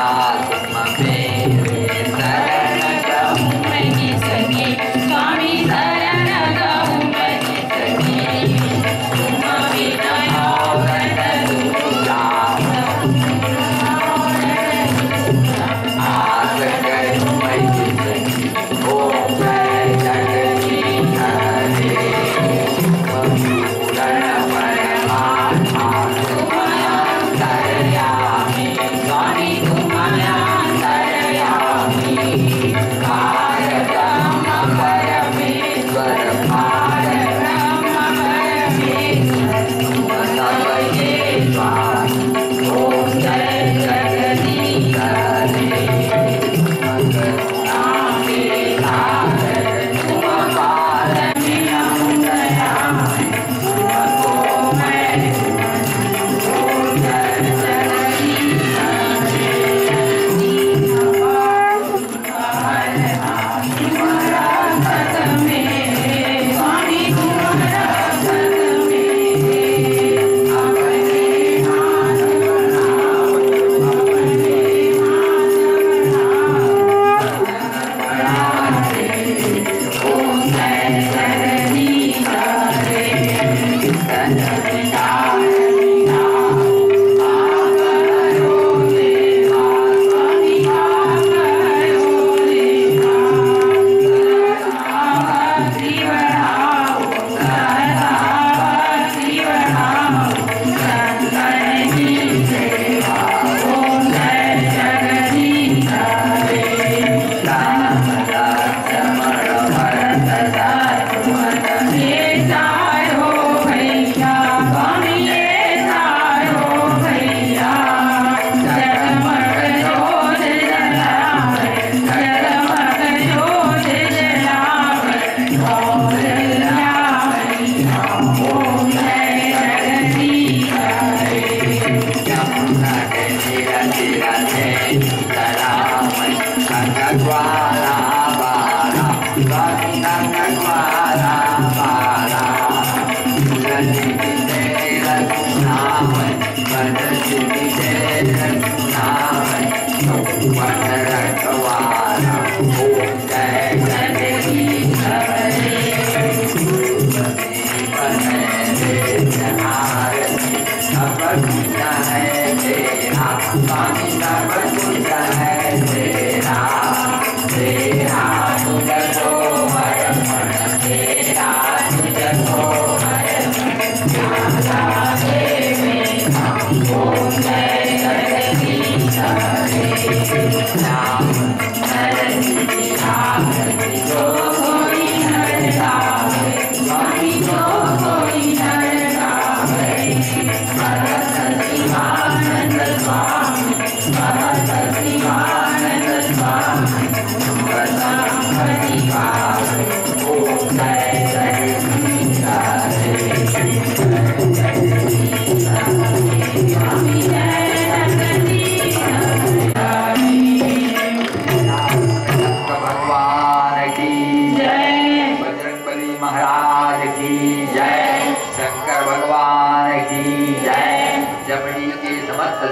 S1: तेरा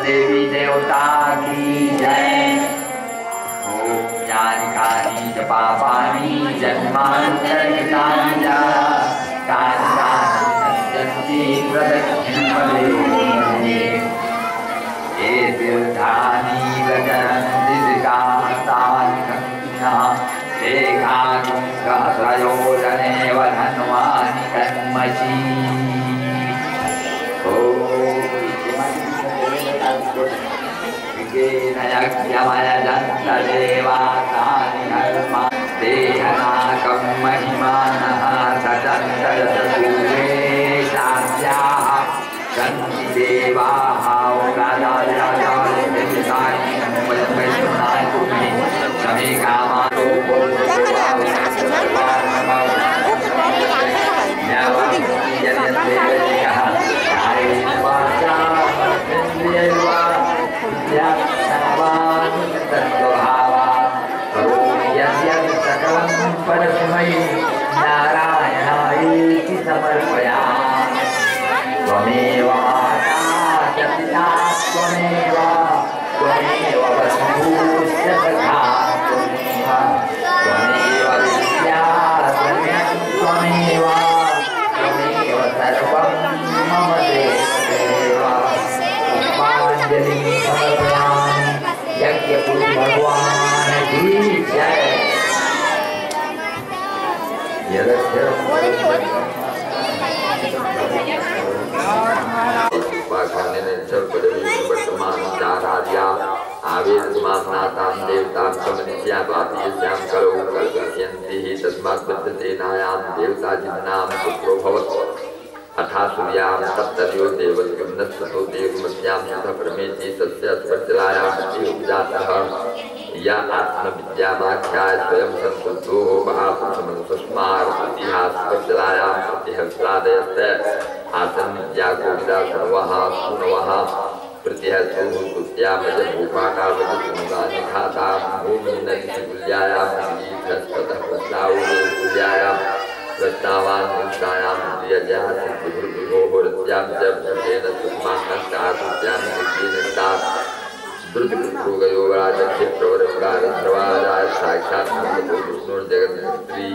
S1: देवी देवता की जय। ओम ज्ञानिकानि च पापानि जन्मान्तरकृतानि च तानि नश्यन्ति प्रदक्षिणपदे। ये तीर्थानि प्रचरन्ति त्रिकातानि कन्यः एकाग्रयोजनेव धन्वानि कन्मषि। देहनाकं महिमानः सचन्दरसूरे शास्याः सन्ति देवाः समे कामानो परस्मै नारायणायेति समर्पयामि। त्वमेव माता च पिता त्वमेव बन्धुश्च सखा त्वमेव विद्या त्वमेव सर्वं मम देव। पुष्पाञ्जलिं समर्पयामि। यज्ञपुरुष भगवान की जय। अथा सूर्यां सप्तर्यो देवस्यो देवमस्यां प्रमेति तस्य स्वजलायां उपजातः या आत्मविद्यामाख्याय स्वयं संस्कृतो महापुरुषमनुस्मारतिहासवज्जलायां प्रतिहस्रादयस्य आसन् विद्याकोविदा सर्वः सुनवः प्रतिहसुत्यामजभूपाकावजसुमुदानि खाता भूमिनदिकुल्यायां गीतस्ततः प्रस्तावोकुल्यायां प्रस्तावान् पुंसायां प्रियजः सिद्धिभृतिभोः च भृतेन सुस्मान्नष्टासुत्यां सिद्धिनिष्टा द्रुतपुत्रो प्रवरमुराय साक्षात् विष्णुर्जगन्त्री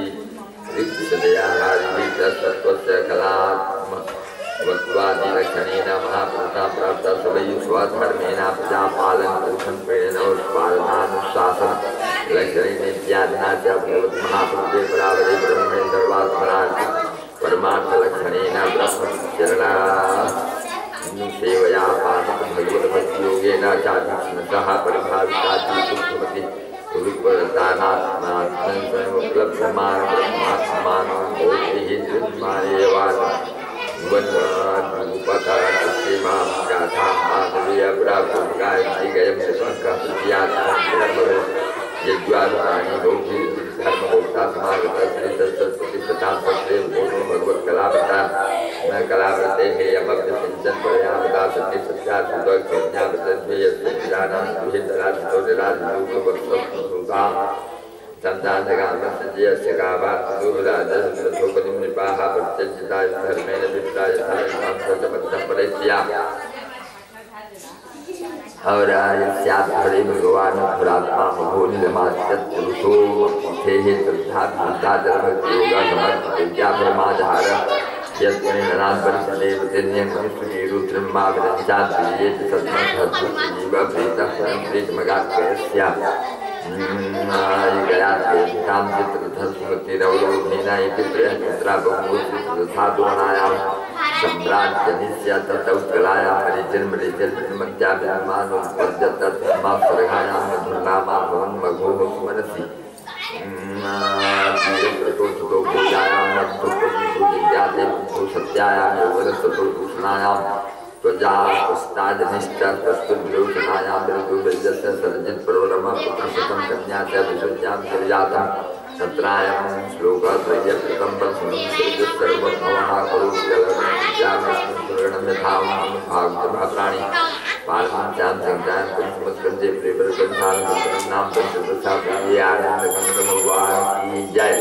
S1: ऋक्सदयाहारितत्वस्य कलात्मवत्वादिलक्षणेन महापुरुषा प्राप्ता सवै स्वधर्मेण प्रजापालनपोषणप्रेण स्वार्थानुशासन लक्षणेनेत्यादिना च महापुरुषे परावरे ब्रह्मणे सर्वात्मनार्थ परमार्थलक्षणेन ब्रह्मचरणा सेवया पाठकं भगवद्भक्तियोगेन चाधिष्णतः परिभाविताति रूपरतानात्मानं स्वयमुपलब्धमान ब्रह्मात्मानं भोक्तिः निर्माणेवान् वन्वानुपकारस्य मां गाथां माधवीयप्राप्तकायन्ति गयं सुखप्रतियात्मधर्मः यज्ञानि भोक्ति धर्मभोक्ता समागतश्रीसरस्वतीसतां सत्रे भोनो भगवत्कलावता न कलावृते हे यमभ्यसिञ्चन् परयावता सत्ये सत्यात्मज्ञापतन्वे यस्य विराणां दुहितराजतोजराजरूपवत्सुता सन्तानगामस्य गावात्सुराजसोपनिमृपाः प्रत्यञ्चिताय धर्मेण विप्राय धर्मं सतमत्तं परेत्या और हरे भगवान पुरात्मा भूनिलमाचो थे श्रद्धा भूता जलभक्तियोगा समर्थ विद्या ब्रह्माधार यस्मिन्नाथ परिसदेव तेन्यं मनुष्यरुद्रम्मा विरञ्चात् प्रियेत सत्मधर्मजीव प्रीतः प्रीतमगात्कयस्य गयाम चित्रधर्मतिरवलोकनेना इति प्रियपुत्रापमूर्तिसाधुवनायां सम्राज्यनिस्य ततौत्कलायां परिजन्मरिजन्मत्याभिमानोत्पद्यतस्मात्सर्गायां मधुर्नामा भवन्मघोः मनसि तीरप्रतोषतो भूयायां मधुप्रतिभूतिज्ञाते सत्यायां यौवनसतोषणायां त्वजास्ताजनिष्ठस्तुर्विलोचनायां मृदुवैजस्य सर्जित प्रवरमा पुत्रशतं कन्या च विसृज्यां गिरिजातं तत्रायं श्लोकत्रयकृतं वसुमं सर्वभवः करोत्कलविद्यामस्मिन् यथां भागवतप्राणि पालमञ्चां संज्ञां कुसुमस्कन्धे प्रियवरकन्धारं पंचदशाब्दीयानन्दकन्दमवान् की जय।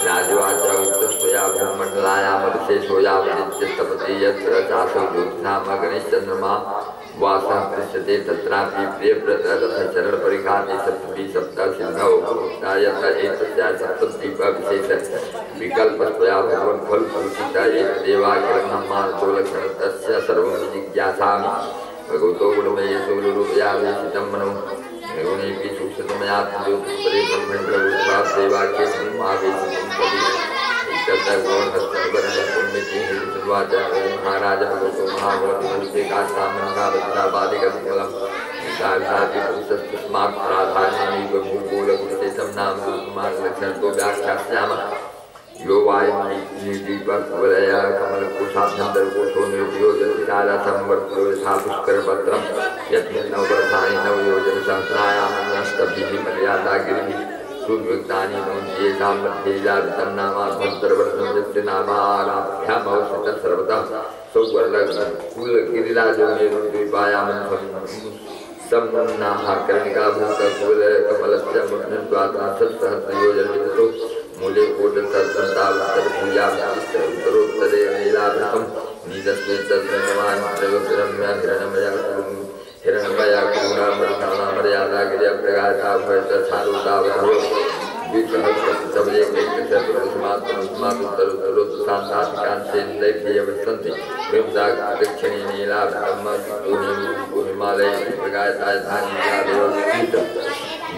S1: राजवाचा उत्तस्वया ब्रह्मण्डलायामभिषेशोयावदित्यस्तपति यत्र चासौ ज्योतिनाम गणेशचन्द्रमा वासः पृच्छते तत्रापि प्रियव्रतरथचरणपरिघाते सप्तमी सप्तसिन्धौ यत्र एतस्या सप्तद्वीपविशेष विकल्पस्वया भगवन् फलफलसिता एतदेवाखिलब्रह्माण्डोलक्षणतस्य सर्वं जिज्ञासामि भगवतो गुणमयेषु गुरुरूपयावेशितं मनो गुणेऽपि सूक्ष्मतमयात्मयोगपरे ब्रह्मण्डलरूपादेवाख्ये समावेशितं महाराज भगवतो महागणपति काष्ठामन्नावताबादिकमलम् तस्मात् प्राधान्यमेव भूगोलगुणेशं नाम मार्गलक्षणतो व्याख्यास्यामः। यो वायुदीपवलय कमलकोशाभ्यन्तरकोशो निर्योजनविशाला संवर्तो यथा पुष्करपत्रं यत्नववर्धानि नवयोजनसहस्रायामष्टभिः मर्यादा गिरिभिः सुव्यक्तानि येषां मध्ये जातं नामाभ्यन्तरवर्तं यस्य नामाराभ्यामवस्थितः सर्वतः सौवर्णकुलगिरिराजो मेरुद्वीपायां सम्मन्नाः कर्णिकाभूतकुलकमलस्य मुद्राद्वात्मसहस्रयोजनविदतो मूले कोटसहस्रतावत्तरभूयां उत्तरोत्तरे नीलाभृतं नीलस्वे तद्रण्यमान् त्रयोतिरम्य हिरण्मया करुणामृतामर्यादा गिर्यप्रगाता भयतच्छारुतावधो द्विसहस्रसवयेकैकशतप्रतिमात्रोत्तरोत्तरान्ताधिकान्तेन्द्रैभ्यवसन्ति दक्षिणे नीलाभृतं हिमालये प्रगायतायधानि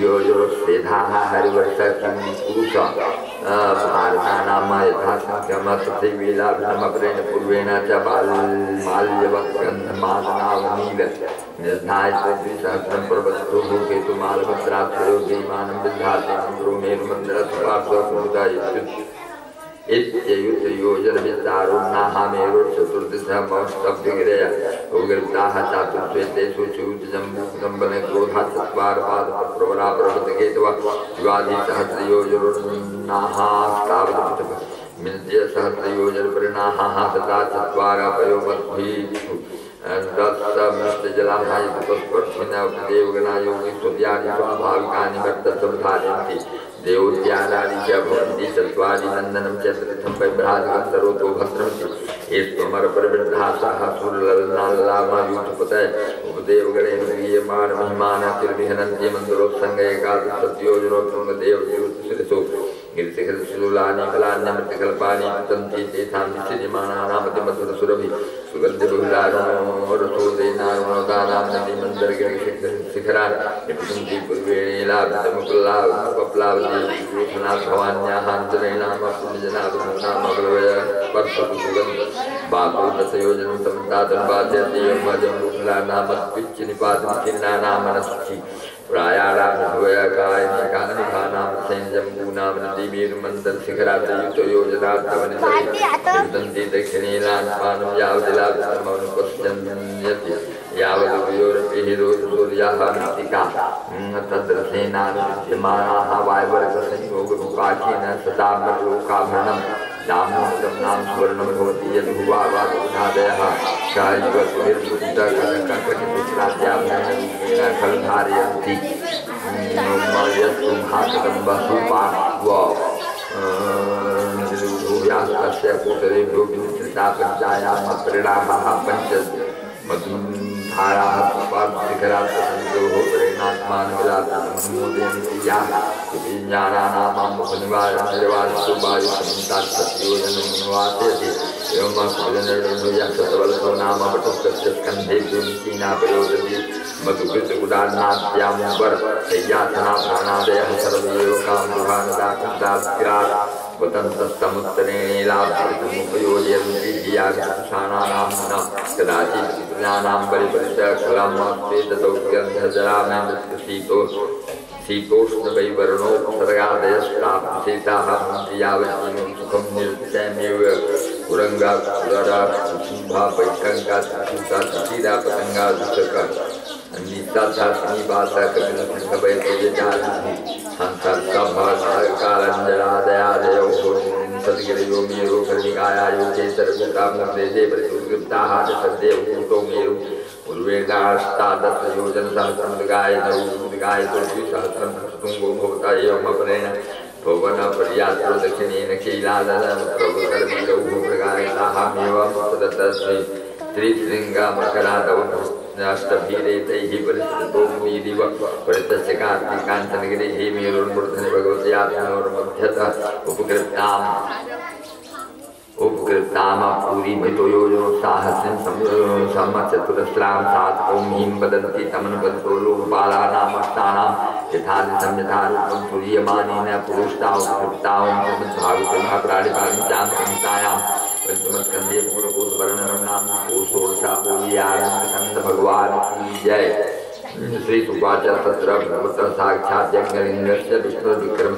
S1: यो स्वेधाः हरिवर्षं पुरुष भारतानाम यथासंख्यं तथैवेलाभ्रमपरेण पूर्वेण च माल्यवगन्धमादनावनील निर्धाय द्विसहस्रं पर्वतो केतुमालभद्राक्षयो देवानं विधाते मन्द्रो मेरुमण्डलस्पार्श्वसमुदाय इत्ययुतयोजनविस्तारोन्नाहामेरुर्चतुर्दशमस्तभ्यगिरय उग्रताः चातुर्श्वेतेषु चूर्जम्बूदम्बनक्रोधात्चत्वारपादप्रवरापर्वतकेतव शिवादिसहस्रयोजननाहास्तावतिसहस्रयोजनपरिणाहाः तथा चत्वारपयोमद्भिषु दत्तमिष्टजलाहायुतस्पर्शिनदेवगणायोगीश्वर्याणि स्वाभाविकानि वर्तन्तुधारयन्ति देवोद्यानानि च भवन्ति चत्वारि नन्दनं च तीर्थं वैभ्राजकं सरोतो भद्रमति एस्त्वमरपरिवृद्धासः सुरललनाल्लामायूथपतय उपदेवगणेन गीयमानमहिमानः तिर्विहनन्ति मन्दरोत्सङ्गैकादशत्योजनोत्तुङ्गदेवज्योतिशिरसो गिरिशिखरशूलानि फलान्यमृतकल्पानि पतन्ति तेषां निश्चिद्यमानानामतिमधुरसुरभि सुगन्धिबहुलारुणोरसोदेनारुणोदानां नदीमन्दरगिरिशिखरान् निपुसन्ति पूर्वेणेलाभितमुकुल्लापप्लावति भवान्याः अन्तरेणामपुण्यजनाभिनामबलवय स्पर्शतु सुगन्ध बातो दशयोजनं समन्तातन्वाद्यदेवमजं मुकुलानामत्पिच्चिनिपातं खिन्नानामनस्सुचि प्रायाणामभवयकायनिकानिभानां संजम्बूनां नदीमेरुमन्दरशिखराद्युतयोजनार्थवनितन्ति दक्षिणेलान्पानं यावदिलाभितमनुपश्यन्यति यावदुपयोरपिहिरोसूर्याः मृत्तिका तद्रसेनानुविद्यमानाः वायुवर्गसंयोगरूपाखेन सदामलोकाभरणं दामोदं नाम सुवर्णं भवति यद्भुवावादुनादयः शायुवस्मिर्भूतकटकटपुत्राद्याभरणरूपेण खलुधारयन्ति भूयास्तस्य पुतरेभ्यो विनिश्रिता पञ्चायाः परिणामाः पञ्च मधुधाराः पार्थिकरात्मसंयोः परिणात्मानविलासमनुमोदयन्ति याः विज्ञानानां मुखनिवारणनिर्वाणस्तु वायुसंतात्सत्योजनं निवासयति स्कंधे मधुकृत उदारनाभ्यामुबर शय्यासना प्राणादयः सर्वैव कामभानदाकुन्दाग्राः वतन्तस्तमुत्तरेणेलाभृतमुपयोजयन्ति धियाक्षाणानां कदाचित्नानां परिपरितकलमस्ते ततोऽग्रन्थजरामेन्द्रशीतो शीतोष्णवैवर्णोपसर्गादयस्तापसेताः यावज्जीवं सुखं निरुक्तमेव कुरङ्गाकुररा पैकङ्गा सुता पतङ्गा दुःखका निवासा कपिलसङ्गवैद्यजालिः हंसकालञ्जलादयादयो सद्गिरयो मेरु कर्णिकायायो केसरकुटामुद्रेदे परिसुकृप्ताः च सद्देव भूतो मेरु उर्वेदाष्टादशयोजनसहस्रमुद्गायतो द्विसहस्रं तुङ्गो भवता एवमपरेण भुवनपर्यात्रो दक्षिणेन कैलासप्रभुकरवीरौ मृगायताहमेवं तदतस्मै त्रिशृङ्गमकरादौ अष्टभीरेतैः परिस्थितो मुनिरिव परितस्य कार्तिकाञ्चनगिरिः मेरुर्मूर्धनि भगवत्यात्मनोर्मध्यतः उपकृतामपूरी मितोयो साहस्रं सम्मचतुरस्रां सात्कों हीं वदन्ति तमनुपदतो लोकपालानामष्टानां यथादिशं यथारूपं सूर्यमानेन पुरुष्टां उपकृतां भागवतः प्राणिपालिकां संहितायां पंचमस्कंधे पूर्णकोशवर्णनम कोशोर्षापूर्यानंद भगवान की जय। श्री सुवाच तत्र भगवतः साक्षात् यज्ञलिङ्गस्य विष्णुर्विक्रम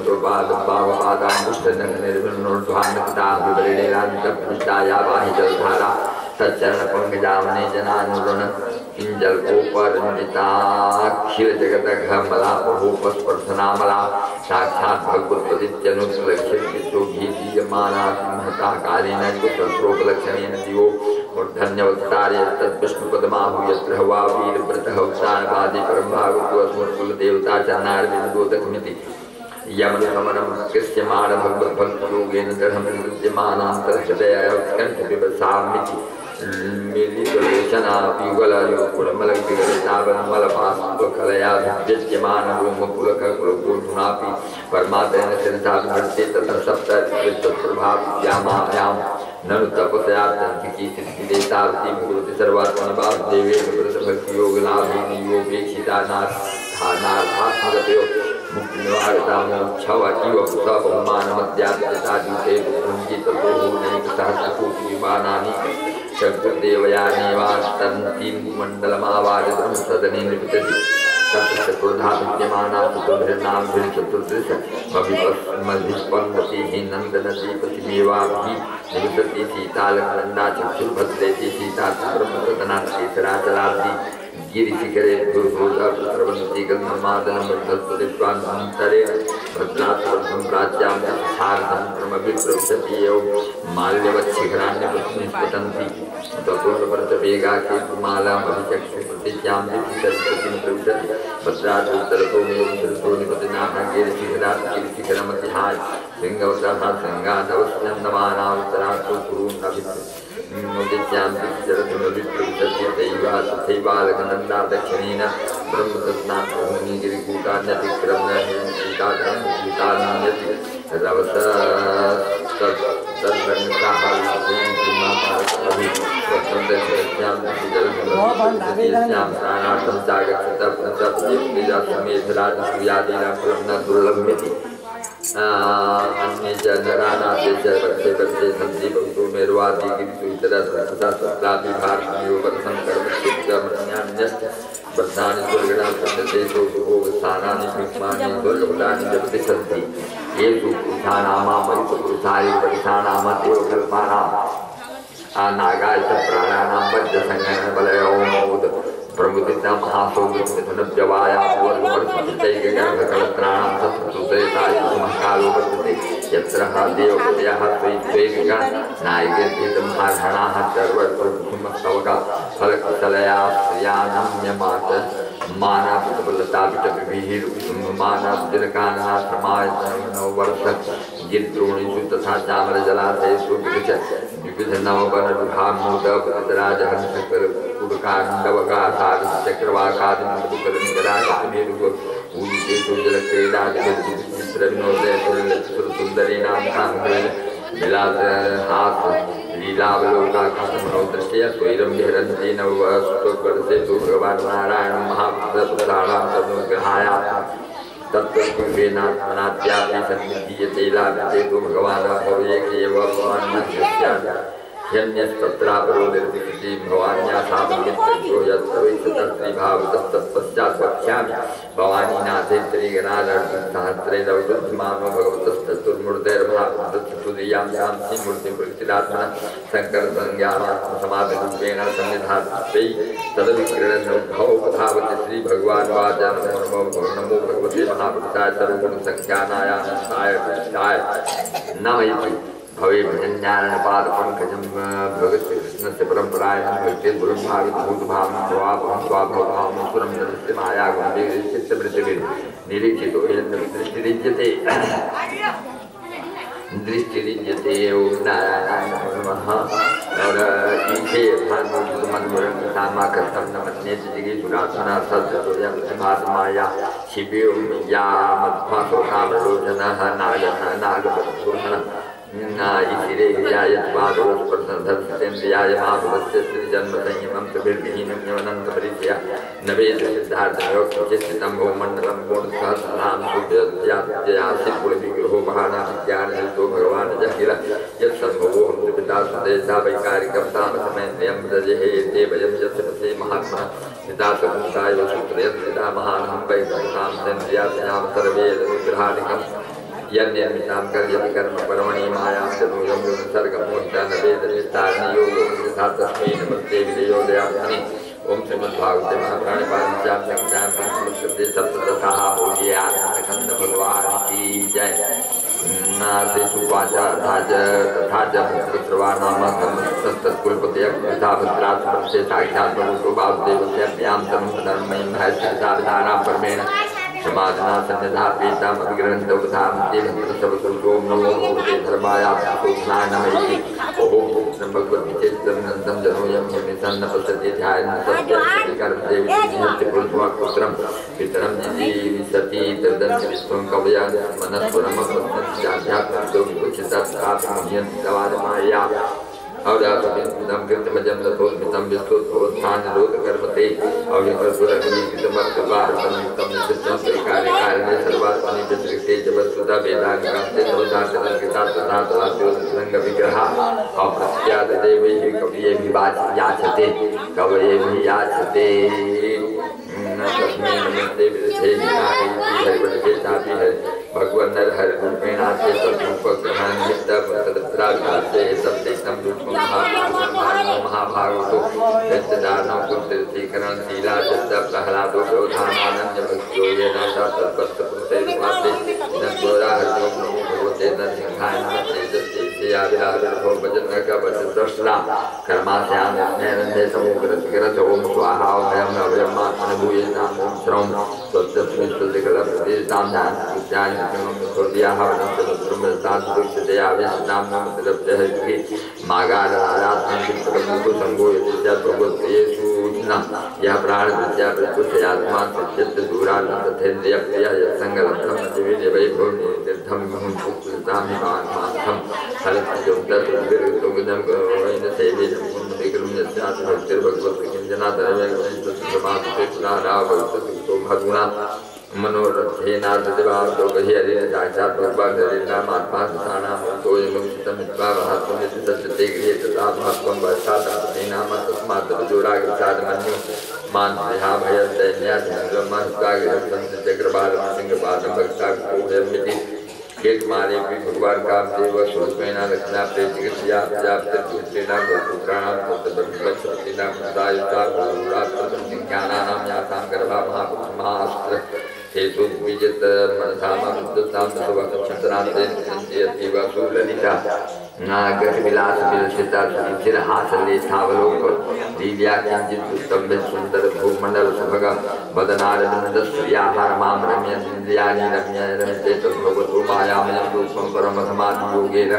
S1: निर्विण्णोर्ध्वान्नकृताभिवरणेरान्तर्पृष्टाया वाहि जलधारा तच्चरणपङ्कजावने जनानुरण किञ्जल्पोपरञ्जिताखिल जगदघमलापहोपस्पर्शनामला साक्षात् भगवत्पदित्यनुपलक्ष्यमाना महता कालेन कुशस्त्रोपलक्षणेन दिवो मूर्धन्यवतारे तद्विष्णुपदमाहु यत्र वा वीरव्रतः उत्तानपादि परं भागवतो अस्मत्कुलदेवता च नारदविदोदकमिति यमनुगमनं कृष्यमाण भगवद्भक्तयोगेन दृढं विद्यमानान्तर्हृदय उत्कण्ठविवसामिति मिलितलोचनापिगलयोगुणमलविगलितावनमलपास्पुकलया विद्यमानरोमपुलककुलगोधुनापि परमात्मेन शिरसाभिभृते ततः सप्तप्रभाव्यामाभ्यां ननु तपस्यार्थी सिद्धिदेतावती भगवती सर्वात्मनि वासुदेवे व्रतभक्तियोगलाभिनी योगेक्षिता नाथात्मगतयो मुक्तिनिवारिता मोक्षव इव बहुमानमद्यापिता दूते सहस्रकोटिविमानानि शङ्करदेवयानेवास्तन्तीं मण्डलमावादितं सदने निपतति तत्र चतुर्धा विद्यमाना चतुर्धृणां नन्दनदीपतिमेवाभिः निवसति सीतालकनन्दा चक्षुर्भद्रेति सीता ब्रह्मसदनाकेसराचलाब्धि गिरिशिखरे भूभूतप्रवन्ति गन्धमादनमर्धस्वदित्वान्तरेण भद्रात्वर्धं प्राच्यां सार्धमभिप्रविशति एव माल्यवच्छिखराण्यपत्निस्पतन्ति ततोऽनुपरतवेगाकेतुमालामभिचक्षुप्रतिज्ञां दितिसरस्वतीं प्रविशति भद्रात्तरतो मेरुसरतो निपतिनाथ गिरिशिखरात् गिरिशिखरमतिहाय शृङ्गवतः शृङ्गादवस्यन्दमानावतरात्तो कुरून्नभित्यां दितिसरथमभिप्रविशति तथैवालकनन्दा दक्षिणेन ब्रह्मतत्नाथमुनिगिरिकूटान्यतिक्रम्य सीताधर्मकूटान्यति स्नानार्थं चागच्छतः दुर्लभ्यति अन्ये च नरानाते च वर्षे वर्षे सन्ति भवतु मेरुवादि गिरिसुतरसप्तापि भारतीयोपरसङ्कर्मचित्तमन्यान्यश्च बद्धानि स्वर्गणां सन्देशो सुभोगस्थानानि भीष्मानि स्वर्गपदानि जपति सन्ति येषु पुरुषाणामा मरुतपुरुषाय पुरुषाणामदेवकल्पानां नागाय च प्राणानां पञ्चसङ्गणबलयोमोद प्रमुदिता महासौगमिथुनव्यवाया पूर्ववर्षितैकगर्भकलत्राणां सत्सुतैताय महकालो वर्तते यत्र देवपदयः त्वैत्वैकगा नायकेर्भीतमहार्हणाः सर्वत्वमस्तवका फलकुशलया स्त्रियानम्यमाच मानापुतबलतापितविभिर्मानाब्जनकानाश्रमायतनवर्ष गिरिद्रोणीषु तथा चामरजलाशयेषु विविधनवपनविभागमूलपुरकाण्डवकासारचक्रवाकादिकरणिकराशमेरुपूजितेषु जलक्रीडादिविनोदयसुन्दरीणां विलासहास लीलावलोकाकृष्णमनोदृष्ट्या स्वैरं विहरन्ति नववस्तुवर्षे तु भगवान् नारायणं महापुरुषपुत्राणां तनुग्रहाय तत्त्वरूपेणात्मनात्यापि सन्निधीयते लाभते तु भगवान् भवेकेव भगवान् ह्यन्यस्तत्रापरोनिर्दिशति भवान्या साममित्रयो यत्प्रविशतस्त्रिभावतस्तत्पश्चात् वक्ष्यामि भवानीनाथे त्रिगणालर्जुनसहस्रे लवदुद्धमानो भगवतस्तत्तुर्मूर्धैर्महापुरुषस्तुतीयां शान्तिं मूर्तिं प्रकृतिरात्मनः शङ्करसंज्ञानात्मसमाधिरूपेण सन्निधात्यै तदविक्रीडनोद्भवो श्रीभगवान् वाचा नमो भगवते महापुरुषाय सर्वगुणसंख्यानाय कृष्णाय नमः भवे भजन्यानपादपङ्कजं भगवत्कृष्णस्य परम्परायां भक्ति गुरुभावितभूतभावं स्वाभवं स्वाभवभावं सुरं नरस्य मायागुणचित्तवृत्तिभिः निरीक्षितो दृष्टिरिज्यते दृष्टिरिज्यते ओम नारायण नमः और ईशे मधुरं कर्तव्य न मन्येत जिगे सुरासना सत्सोयं महात्माया शिव्यो या मध्वासोकामलोचनः नागपतिपूर्णः इसिरे यायत्वादोस्पर्शनधर्षतेन्द्रियाय महापुरुषस्य श्रीजन्मसंयमं त्रिभिर्विहीनं यवनन्तपरिचया नवेदसिद्धार्थयोगचित्तं भूमण्डलं पूर्णसहस्रनाम सूर्यासिपुरविग्रहो महानादित्यानितो भगवान् जहिल यत्सम्भवो त्रिपिता सुदेशा वैकारिकं तामसमेन्द्रियं दजेते वयं यस्य महात्मा पिता समुदाय सूत्रयत्रिता महानं वैकुण्ठां सेन्द्रियास्यां सर्वे विग्रहादिकं यन्निर्मितां कर्यति कर्म परमणि मायां चतुर्यं सर्गमोहितानवेदविस्तारणयोगो तस्मै नमस्ते विजयोदयात्मनि ओम श्रीमद्भागवते महापुराणे पंचम संख्यां सप्तदशः भोज्यानंद भगवान की जय। श्री सुवाचा तथा च पुत्रश्रवानाम तत्कुलपतयः तथा भद्रात्मस्य साक्षात् प्रभुतो वासुदेवस्याभ्यां धर्ममयं महर्षिसाधारां परमेण समाधना सन्निधापीताम् अभिग्रहन्तवधामते भद्रसवसुतों नमो भगवते धर्मायात्मसोधनाय नमः। ओम कृष्णं भगवद्गीतेस्तमनन्तं जनोऽयं यमिसन्न पश्यति ध्यायन् सत्यं पुरुषवाक्पुत्रं पितरं जीविसति तदन्ति विश्वं कवयान् मनस्वरमपश्यन्त्याध्यात्मिको विकुचितात्मुह्यन्ति तवादमाया अवदातमिदं कृतमजं तथोस्मितं विस्तोत्थानरोधकर्मते अव्यपसुरगीतमर्थभारतं नित्यं त्रिकार्यकारणे सर्वात्मनि व्यतिरिक्ते च वस्तुतः वेदाङ्गान्ते नवदातरङ्गितात्तथात्वाद्योतसङ्गविग्रहा अप्रत्यादेवैः कवयेभिर्याचते कवयेभिर्याचते तस्मै नमस्ते विदधे विनायकी हरिवदे चापि भगवन् नरहरिरूपेणास्ते तद्रूपग्रहणनिमित्तपत्रत्राभिषे सप्तैतं रूपं महाभागवतो यच्चदानव कुलतीकरणशीलाचन्द्र प्रह्लादो व्यवधानानन्यभक्तो येन तत्पत्तपुरुषैर्वास्ते नन्दोराहरितो नमो भगवते नरसिंहाय नमस्ते जस्तेयाभिलाभिर्भो भजनकवचस्रष्टा कर्मास्यान्यस्मेरन्धे समुग्रतिकरथ ओम स्वाहा भयं अभयमात्मनुभूये नाम ओम श्रौं स्वस्तिस्मिस्तुतिकलप्रतिष्ठां ध्यानपूज्यानि हृदयाः वनस्पतिर्मृतान्तुक्षतयावेशनाम्नमतिरप्यहरिः मागारारात्मनिष्ठकल्पको सङ्गो यस्याद्भगवत्प्रियेषु यः प्राणविद्या प्रत्युषयात्मा सत्यद्दूरान् तथेन्द्रियप्रियः यत्सङ्गलब्धं जीवेन वैभवनिर्तीर्थं मुहुः हरितुङ्गं सेवेदं पुण्यकरं यस्यात् भक्तिर्भगवत्किञ्जनादरवेगमापिते पुनरावृतो भगुणा मनोरथेनार्धदेवादोगहिहरेण साक्षात् भगवान्नामात्मा स्थानामतोऽयमुचितमित्वा सत्यते गृहे तथा महत्त्वं वर्षादपतेनाम तस्मात् रजोरागच्छादमन्यो मान्यहाभयदन्याधिन्द्रमहस्ताग्रहं चक्रपालं भक्ताकोहमिति केतमाले भी भगवान कामदेव स्वरूपेण लक्ष्मणा प्रेतिकस्या प्रजापतिर्पुत्रेणां पुत्राणां तत्तद्वत्सवतीनां सदायुता बहुरात्मसंज्ञानानां यासां गर्भा महापुरुषमास्त्र हेतु विजित मनसामृततां सुवक्षरान्तेन्द्रियतीवसुललिता नागविलास विलसिता सुचिरहासलेशावलोक लील्या किञ्चित् सुन्दर भूमण्डल सुभग वदनारविन्दश्रियाः रमां रम्येन्द्रियाणि रम्य रमते तद्भवतु मायामयं रूपं परमसमाधियोगेन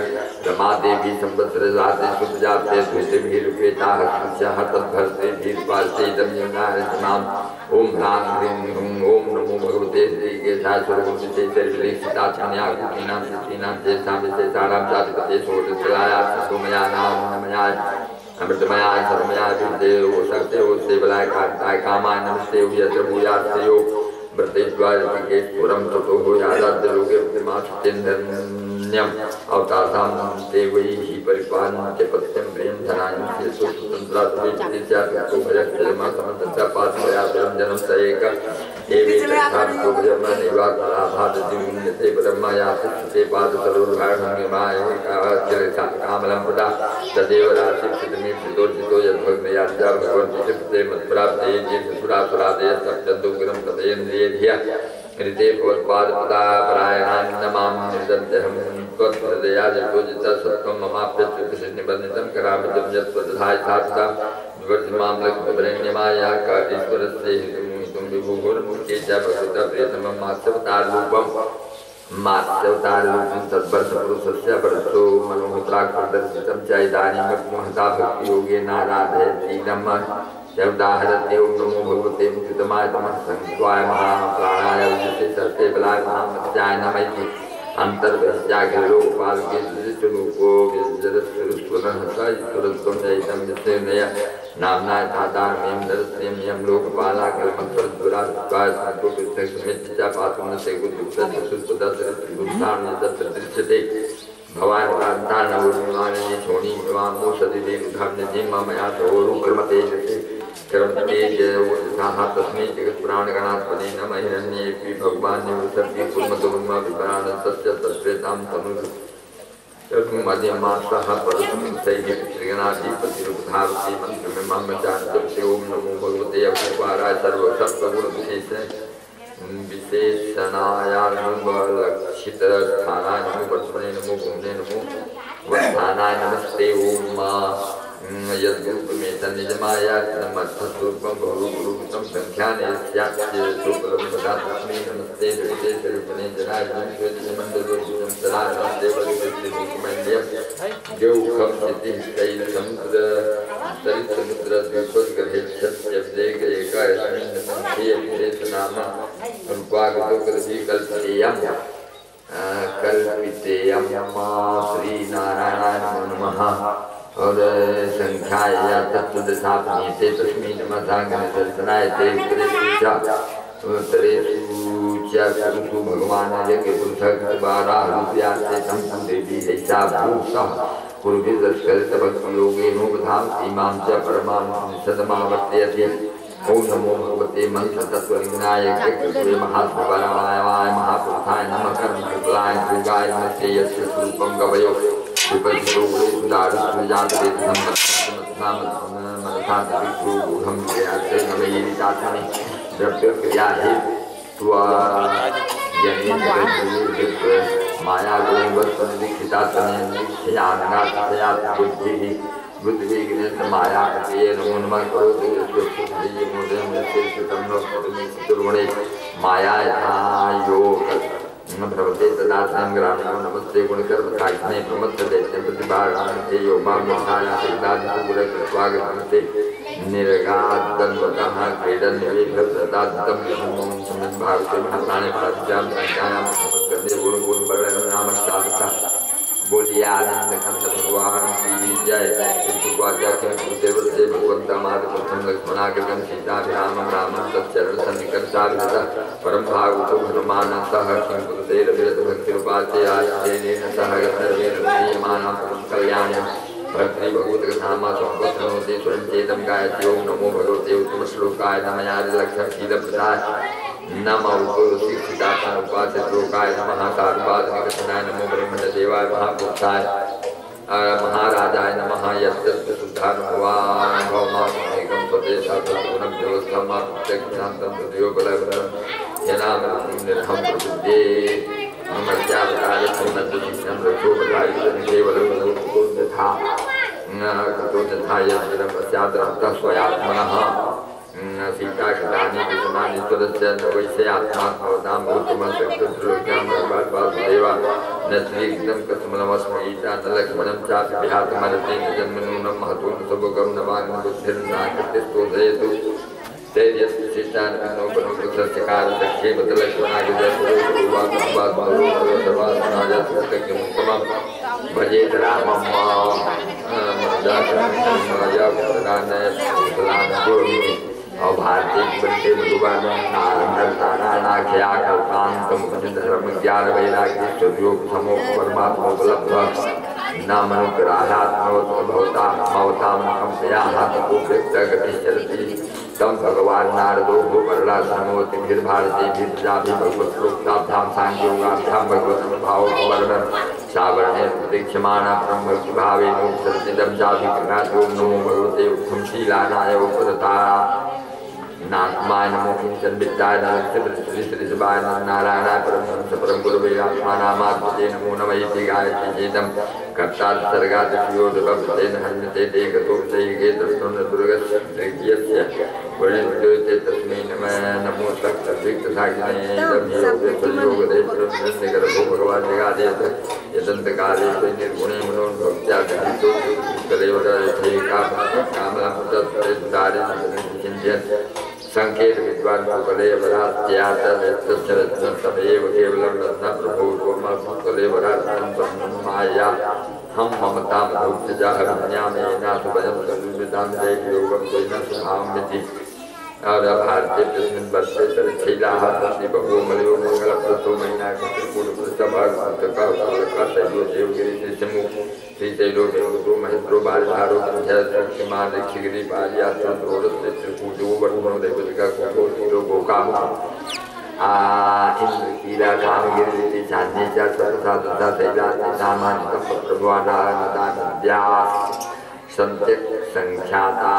S1: रमादेवी संवत्सरजाते सुजाते द्विषभिरुपेताः शुचः तद्भर्तृभिर्वार्तेदं योनारचनाम् ओम ह्रां ह्रीं ह्रूं ओम नमो भगवते श्रीकेशाय स्वरूपविशेषैर्विलिखितात्मन्याकृतीनां सिद्धीनां तेषां विशेषाणां चाधिपते षोडशकलाया सोमयानां स्वामिनाय अमृतमयाय सर्वमयाय विद्ये ओ सत्य ओ सेवलाय कार्ताय कामाय नमस्ते ओ यत्र भूयास्ते ओ व्रतेद्वारति के पुरम ततो हो यादाद्य लोके प्रतिमास्तेन्द्रन्यम अवतासाम ते वही ही परिपालन के पत्यम प्रेम धनायं से स्वतंत्रा सुविचिति जातो भजक जन्म समंतता पास या जन्म सएक एवे तथा तो जन्म निवास आभात जीवनते ब्रह्म या सत्य पाद सरोधारण माय का कामलम पदा तदेव राशि चितमे सिद्धो यद्भक्त यात्रा भगवन् चित्ते मत प्राप्त ये सुरा सुरा दे सत्यंतो ग्रम तदेन्द्रिय धिया हृदे भगवत्पाद पदा परायणां नमामि निरन्तरं त्वत्हृदया जतो जिता सत्त्वं ममाप्यच्युत निबन्धितं करामि जं यत्त्वदधाय सात्ता विवर्तिमां लक्ष्मीवरेण्यमाया ईश्वरस्य हितुं विभुर्मुखे च भगवता प्रियतमं मास्यवतारूपं तद्वर्षपुरुषस्य वर्षो मनोहत्राक्षरदर्शितं च इदानीमग्महता भक्तियोगेनाराधयति नमः शब्दाहरते ओम नमो भगवते मुक्तितमाय नमः संख्वाय महाप्राणाय विजते सर्ते बलाय महामत्याय नमः अंतर्भस्याग्र लोकपाल के दृष्टिरूपो विजरस्वरस्वरहसा ईश्वरत्वं जयितं विषयनय नामनाय तादार्म्यं दर्शनीयं लोकपाला कल्मत्वरद्वरास्वाय संतो पृथक् च पातुं से गुरुदत्त सुदत्त तत्र दृश्यते भवान् कान्तानवुर्माने छोणी विवामो सदिदेव धर्म जिम्मा मया सहोरु कर्मते कर्मते जयः तस्मै जगत्प्राणगणात्मने नमः हिरण्येऽपि भगवान् निवसति कुर्मतोर्मा विपराणस्य तत्प्रेतां तनु मध्यमासः परस्मैः त्रिगणाधिपतिरुद्धावति मन्त्रमिमं चान्त्यप्ते ॐ नमो भगवते अवताराय सर्वसत्त्वगुणविशेषे विशेषणायानुबलक्षितस्थानाय नमो वर्ष्मणे नमो गुणे नमो वर्धानाय नमस्ते ओम यद्रूपमेतं निजमाया नमस्तस्वरूपं बहुरूपं संख्याने स्यास्य सोपलब्धदात्मने नमस्ते जगते स्वरूपणे जनाय श्वेतमण्डलोचितं सदा नमस्ते वरिष्ठमण्ड्यं जौखं चितिः शैलसमुद्र कल्पितेयं श्री नारायणाय नमः और संख्याया तत्त्वदशापनीते तस्मै नमः गणदर्शनाय ते उत्तरेषु भगवान् यज्ञपुरुषबारारूप्यास्ते तं देवी ऐसा भूषः पूर्विदस्करितभक्तियोगेनोपधां इमां च परमां सदमावर्तयति ॐ नमो भगवते मंत्रतत्त्वलिङ्गाय कृष्णे महास्वराय महापुरुषाय नमः कर्मकृताय भृगाय नमस्ते यस्य स्वरूपं गवयो विपदितो सुदारुजाते मनसान्तरिक्षोगूढं क्रियाते नमयितात्मनि द्रव्यक्रिया हेत्वा माया बुद्धि बुद्धिविघ्न माया नमो नमः करोति माया योग भगवते तदासनं ग्रामीणो नमस्ते गुणकर्मकारिणे प्रमत्तदैत्यं प्रतिभारान्ते योगाभ्यासाया सिद्धादिगुणकृत्वागतमस्ते निर्गाद्दन्वतः क्रीडन्यविभ्रताद्दं भागवते महाप्राणे प्राच्यां संख्यायां नमस्कन्दे गुणगुणवर्णनामस्तादृशः बोलिए आनंद कंद भगवान की जय। देवते भगवंता माधव प्रथम लक्ष्मणाग्रगण सीताभिरामं रामं तच्चरण सन्निकर्षाभिरतः परम भागवतो हनुमान सह किंकुरुतेर विरत भक्तिरुपास्य आश्रयेण सह गन्धर्वेण प्रीयमाणं कल्याण्यं भर्तृ भगवद्गीतामा संवत्सरोते स्वयंचेतं गायति ओम नमो भगवते उत्तमश्लोकाय नमयादिलक्षणशीलप्रदाय नमो उपासितलोकाय नमः कारुपादनिकथनाय नमो ब्रह्मण्यदेवाय महापुरुषाय महाराजाय नमः यत्तत् शुद्धानुभवान् भवमात्मैकं स्वदेशात्मगुणं व्यवस्थामाप्रत्यक्षान्तं तदयोबलवनं यनामं निर्हं प्रबुद्धे ममस्यावतारश्रीमद्विष्णं रक्षोपधायुधनिकेवलं तथा तथा यद्दिनं पश्चाद्रन्तः स्वयात्मनः सीताक्षतानि विषमानि स्वरस्य वैश्य आत्मा भवतां भूतमसक्तत्रिलोक्यां भगवद्वासुदेवा न श्रीकृतं कसमनमस्मयीता न लक्ष्मणं चापि विहातमरते न जन्मनूनं महतो न सबुकं न वाङ् बुद्धिर्नाकृतिस्तोषयतु तैर्यस्विशिष्टान्नोपनुकृतस्य कारदक्षे बत लक्ष्मणागिजयपुरोवासवासवासनाजस्तक्यमुत्तमं भजेत रामं और भारतीय बंदे भगवान नारायणाख्या कल्पांतम धर्म ज्ञान वैराग्य स्वरूप समो परमात्मा उपलब्ध तम भगवान नारदो भूपरला समोति फिर भारती भी प्रजापि भगवत प्रोक्ताभ्याम सांख्योगाभ्याम भगवत भाव वर्णन सावरणे प्रतीक्षमाणा ब्रह्म भक्ति भावे नोक्तम जाति कृणातो नमो भगवते उत्तम शीलानाय उपरतारा नात्माय नमो किंचन विद्याय नमस्ते श्री शिवाय नारायणाय परमहंस परम गुरुवे आत्मानामात्मजे नमो नमः इति गायति चेदं कर्तात् सर्गात् योगभक्तेन हन्यते देहतो देहे दर्शनं दुर्गस्य वर्णिते तस्मै नमो तत्सविक्तसाक्षिणे योगदेशो भगवान् जगादेत यदन्तकाले निर्गुणे मनोभक्त्या गतितो कलेवरथेका कामलामुदत्तारि संकेत विद्वान कुले वरात्यात तमेव केवलं रत्न प्रभु कोमले वरात्तं माया हम ममता मधुजा अभिज्ञानेना सुभयं सविदां देव योगं तेन सुभावमिति और भारतीय तस्मिन् वर्षे सरच्छैलाः सन्ति बहवो मलयो मङ्गलप्रतो महीना कृतिपूर्णप्रसभागतकसैलो देवगिरिशमु श्रीशैलो देवतो महेन्द्रो बालधारो शक्तिमान ऋषिगिरि पारियात्रोरस्य त्रिभुजो वर्णो देवतिका कोटो शीलो गोकाम इंद्र कीला कामगिरि चांदी च सरसा शैला सामान्यतम प्रभुवानारमदा संत्यक संख्याता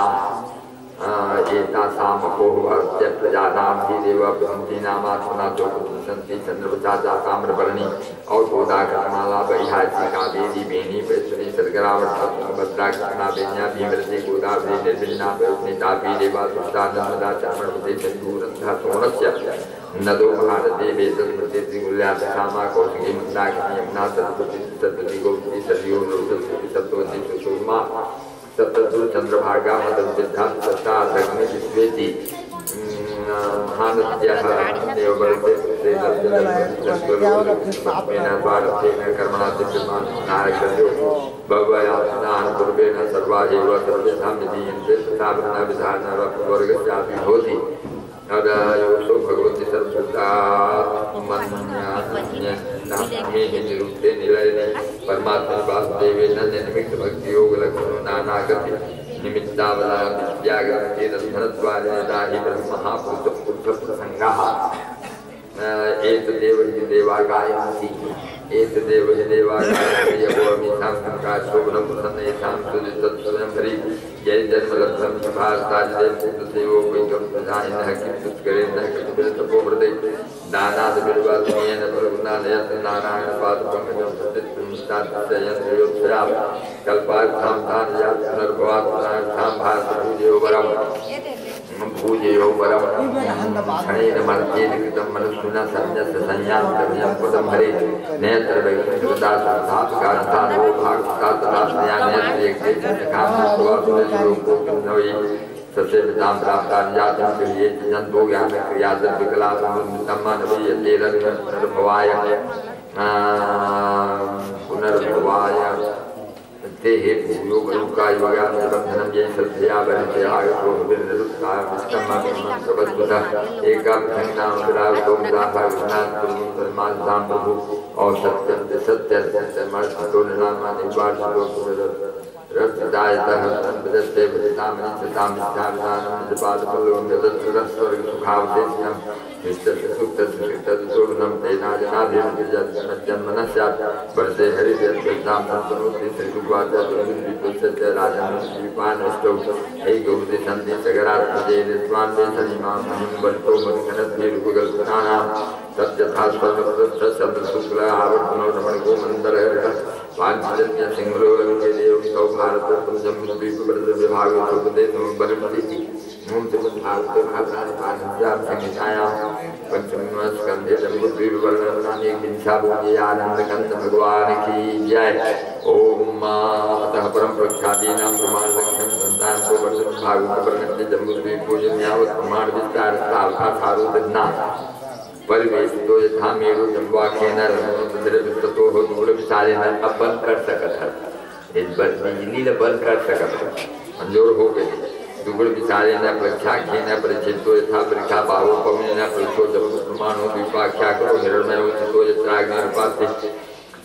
S1: एतासामको भवत्य प्रजानां हि देवबन्धीनामात्मना जोगसन्ति चन्द्रवचा ताम्रपर्णी और गोदाकर्माला वैहासी कावेरी बेनी पेश्वरी सरगरावभद्रा कृष्णा बेन्या भीमरती गोदावरी निर्विन्ना प्रयुक्ता देवा सुष्टा नर्मदा चामरपति सिन्धूरन्धा सोमस्य नदो भारती वेदस्मृति त्रिगुल्या सामा कौशिकी मंदाकिनी यमुना सरस्वती सरस्वती गोमती सरयू सरस्वती सप्तवती सुषमा सप्ततु चंद्रभागा मदन सिद्धांत सत्ता अग्नि विश्वेति महानद्यः देवबलते से कर्मणा दिव्यमान नारकर्यो भवयात्मान पूर्वेण सर्वा एव सर्वेषां विधीयन्ते तथा ब्रह्म विधानः वर्गस्यापि भवति अदायोसो भगवती सर्वभूतात्मन्यामे निरुक्ते निलयने परमात्मा वासुदेवे निमित्त भक्ति योग लक्षणों नानागति निमित्तावला विद्यागति रत्नद्वारे दाहि ब्रह्म महापुरुष पुरुष प्रसंगः एतदेव हि देवागायन्ति एतदेव हि देवागायन्ति यवोमिषां संकाशोभनं प्रसन्नेषां सुदितत्स्वयं हरि जय जन्मलब्धं सुभाषताजदेव पुत्रसेवो वैकं प्रधानः किंतुष्करेन्द्रः कपिलतपोवृते दानादिर्वादनेन परगुणालयत् नारायणपादपङ्कजं प्रतिष्ठितात्मयन्द्रयोत्सयात् कल्पार्थां दानयात् पुनर्भवात् पुनर्थां भारतभूजयो वरम् भूजयो वरम क्षणेन मर्त्येन कृतं मनुष्यना संयस्य संयान्तव्यं पदं हरे नेत्र वैकुण्ठदा संस्थापकार्तानो भागवतात्तदास्मया नेत्र एकते कामस्वासुरलोको किन्नवै सस्य पितां प्राप्तार्यातं गृह्ये जन्तो ज्ञानक्रियादं विकलासमुन्नितं मानवीयते पुनर्भवाय ते हे भूयो बलुकाय वगानबंधनं ये श्रद्धया वरतया आगतो विनिरुक्ताय विष्णुमत्सवस्तुतः एकाभ्यङ्नां विराजतो मुदाभागनाथ परमात्मां प्रभु और सत्यं सत्यमर्षतो नामानिवार्षतो रसदायतः संपदस्ते भजतामनि सतामिष्ठाविधानं जपादपल्लवं यदत्स्वर्ग सुखावशेषं निष्ठसुक्तसुकृतसुगुणं तेना जनाभिर्जन्मनः स्यात् वर्षे हरिजन्मतां संतनोति श्रीगुरुवाचार्यस्य राजन् श्रीपानष्टौ हे गौरी सन्ति सगरात्मजे निस्वान् वेषणीमां बलितो मनुखनद्भिरुपकल्पनानां तद्यथा स्वशब्दशुक्ल आवर्तनो रमणको मन्दरहरिः पाञ्चजन्य सिंहलोलङ्के देवौ भारतोत्तम जम्बुद्वीपविभागे सुपदेशं बलिमतीति ओम भारते महाप्राणिपानिजां संहितायां पंचमस्कन्धे जम्बुद्वीपवर्णनानि विंशाभूमि आनन्दकन्द भगवान की जय। ओम अतः परम प्रख्यातीनां प्रमाणलक्ष्यं संतान को वर्षं भागवतवर्णन्ते जम्बुद्वीप पूजन यावत् प्रमाण विस्तार सारूपज्ञा परिवेशितो यथा मेरु जम्बाख्येन रमणोदरविस्ततो हो मूलविचारेण अपन कर सकत है बिजली ने बंद कर सकत मंजूर हो गई। दुगुण विचारे न प्रक्षा खे न परिचितो यथा वृक्षा बाहो पवने न परिचो जब प्रमाणो विपाख्या करो हिरण्य उचितो यत्राग्निपाति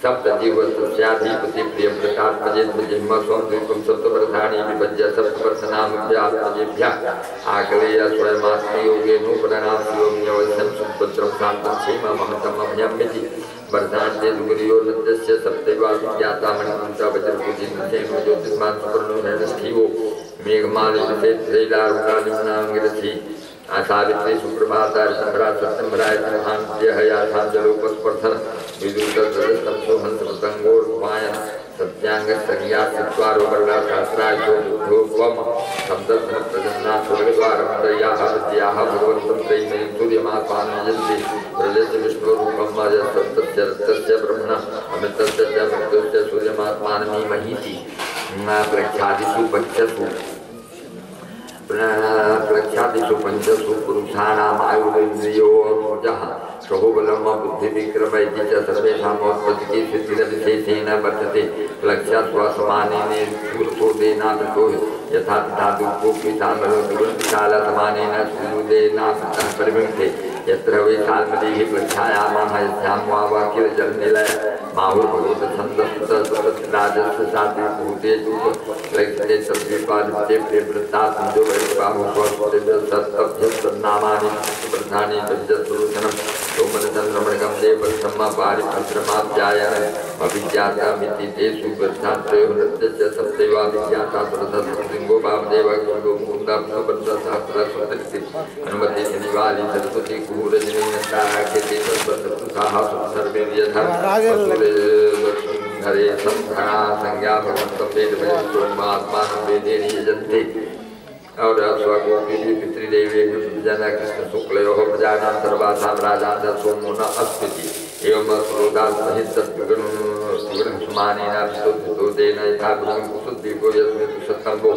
S1: सप्त जीव तस्याधिपति प्रिय प्रतात्मजेत जिह्म स्वं द्वीपम सप्तवर्षाणि विभज्य सप्तवर्षनाम व्यात्मजेभ्यः आकलेय स्वयमात्म योगे नूपरनाम योग्यवश्यं सुपुत्रं शान्तं क्षेम महतं अभयमिति वर्धान्ते दुर्यो नद्यस्य सप्तैवाभिज्ञाता मणिपुंसा वज्रपूजिन्सेनो ज्योतिष्मान् सुपर्णो नैनष्ठीवो मेघमालितैलारुणालिम्नाङ्गिरथि सावित्री सुप्रभाता ऋतम्भरा सत्यम्भराय महान्त्यहयाथाञ्जलोपस्पर्धन विदुतरजस्तं सोहंसपतङ्गोर्वायन् सत्याङ्गसंज्ञास्त्वारो वर्णा सहस्रायुधो बुद्धोपम सप्तधन प्रजन्ना स्वर्गद्वारं त्रय्याः विद्याः भगवन्तं त्रयीमयं सूर्यमात्मानं यजन्ति प्रजस्य विष्णुरूपं अजस्तस्य रक्तस्य ब्रह्मणः अमृतस्य च मृत्युस्य सूर्यमात्मानमीमहीति प्रख्यातिषु पंचसु पुरुषाणाम् आयुर्वेन्द्रियोर्मोजः सहोबलम बुद्धि विक्रम इति च सर्वेषामोत्पत्तिः सिद्धिरविशेषेण वर्तते। लक्ष्यात्वसमानेन सूर्योदेनावृतो यथा तथा दुःखोऽपितामरुद्विशालसमानेन सूर्योदेनावृतः परिवृङ्क्ते यत्र वै साल्मलीः प्रख्यायामः यस्यां वा वाक्यजलनिलय माहुर्भगवतछन्दस्तुतराजस्य सात्विकभूते लक्ष्यते तद्विपादित्ये प्रियवृत्तात् जो वैश्वाहुस्वस्तिभ्यस्तभ्यस्तन्नामानि प्रधानि तज्जस्वरूचनं सोमनचन्द्रमणिकं देवब्रह्म पारिपत्रमाप्यायन अभिज्ञातमिति ते सुवृत्तात्रयो नृत्यस्य सप्तैवाभिज्ञाता सरस्वतीलिङ्गो वामदेव गङ्गो मुकुन्दः सुबन्धसहस्रस्वती हनुमति शनिवाली सरस्वती कुहूरजनी नन्दाख्यते तत्त्वसाः सर्वेर्यथा हरे संघना संज्ञा भगवन्तं वेदमयमात्मानं वेदेन यजन्ते और स्वगोपी पितृदेवे जन कृष्ण शुक्लयोः प्रजानां सर्वासां राजान् सोमो न अस्मिति एवं श्रोतासहित सुगणसमानेन विशुद्धोदेन यथा कुसुद्वीपो यस्मिन् सत्तम्भो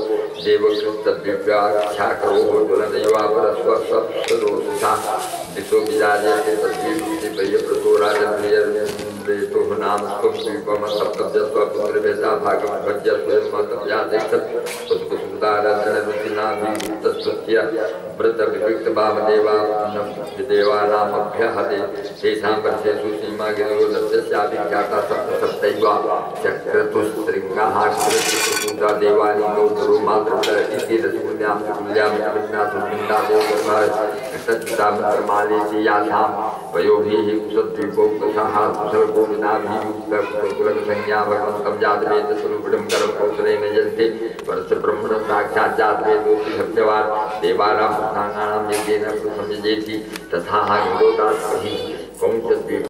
S1: देवकृतद्वीप्याख्याकरोः ज्वलनयुवापरस्वसप्सरोषा दिशो विराजते तद्वीपति प्रियव्रतो राजप्रियरेतोः नाम स्वं द्वीपं सप्तभ्यस्वपुत्रभेदा भागं भज्य स्वयंमतव्यातिष्ठत् पुष्पसुताराधनरुचिनाभियुक्तस्तुत्य व्रतविविक्तभावदेवानामभ्यहते तेषां वर्षेषु सीमागिरो दशस्याभिख्याता सप्तैव चक्रतुस्त्रिङ्गाः कृतचित्रकूटा देवानीको गुरुमातृ इति रसकुल्यां तच्चितामन्त्रमालेति यासां वयोभिः कुशद्वीपोक्तशः कुशलको विनाभियुक्तकुलसंज्ञा भगवन्तं जातवेदस्वरूपिणं करकौशलेन यजन्ते परशुब्रह्मणं साक्षात् जातवेदोऽपि सत्यवान् देवानां प्रधानानां यज्ञेन संयजेति तथा हिन्दोदास्महि कौञ्चद्वीप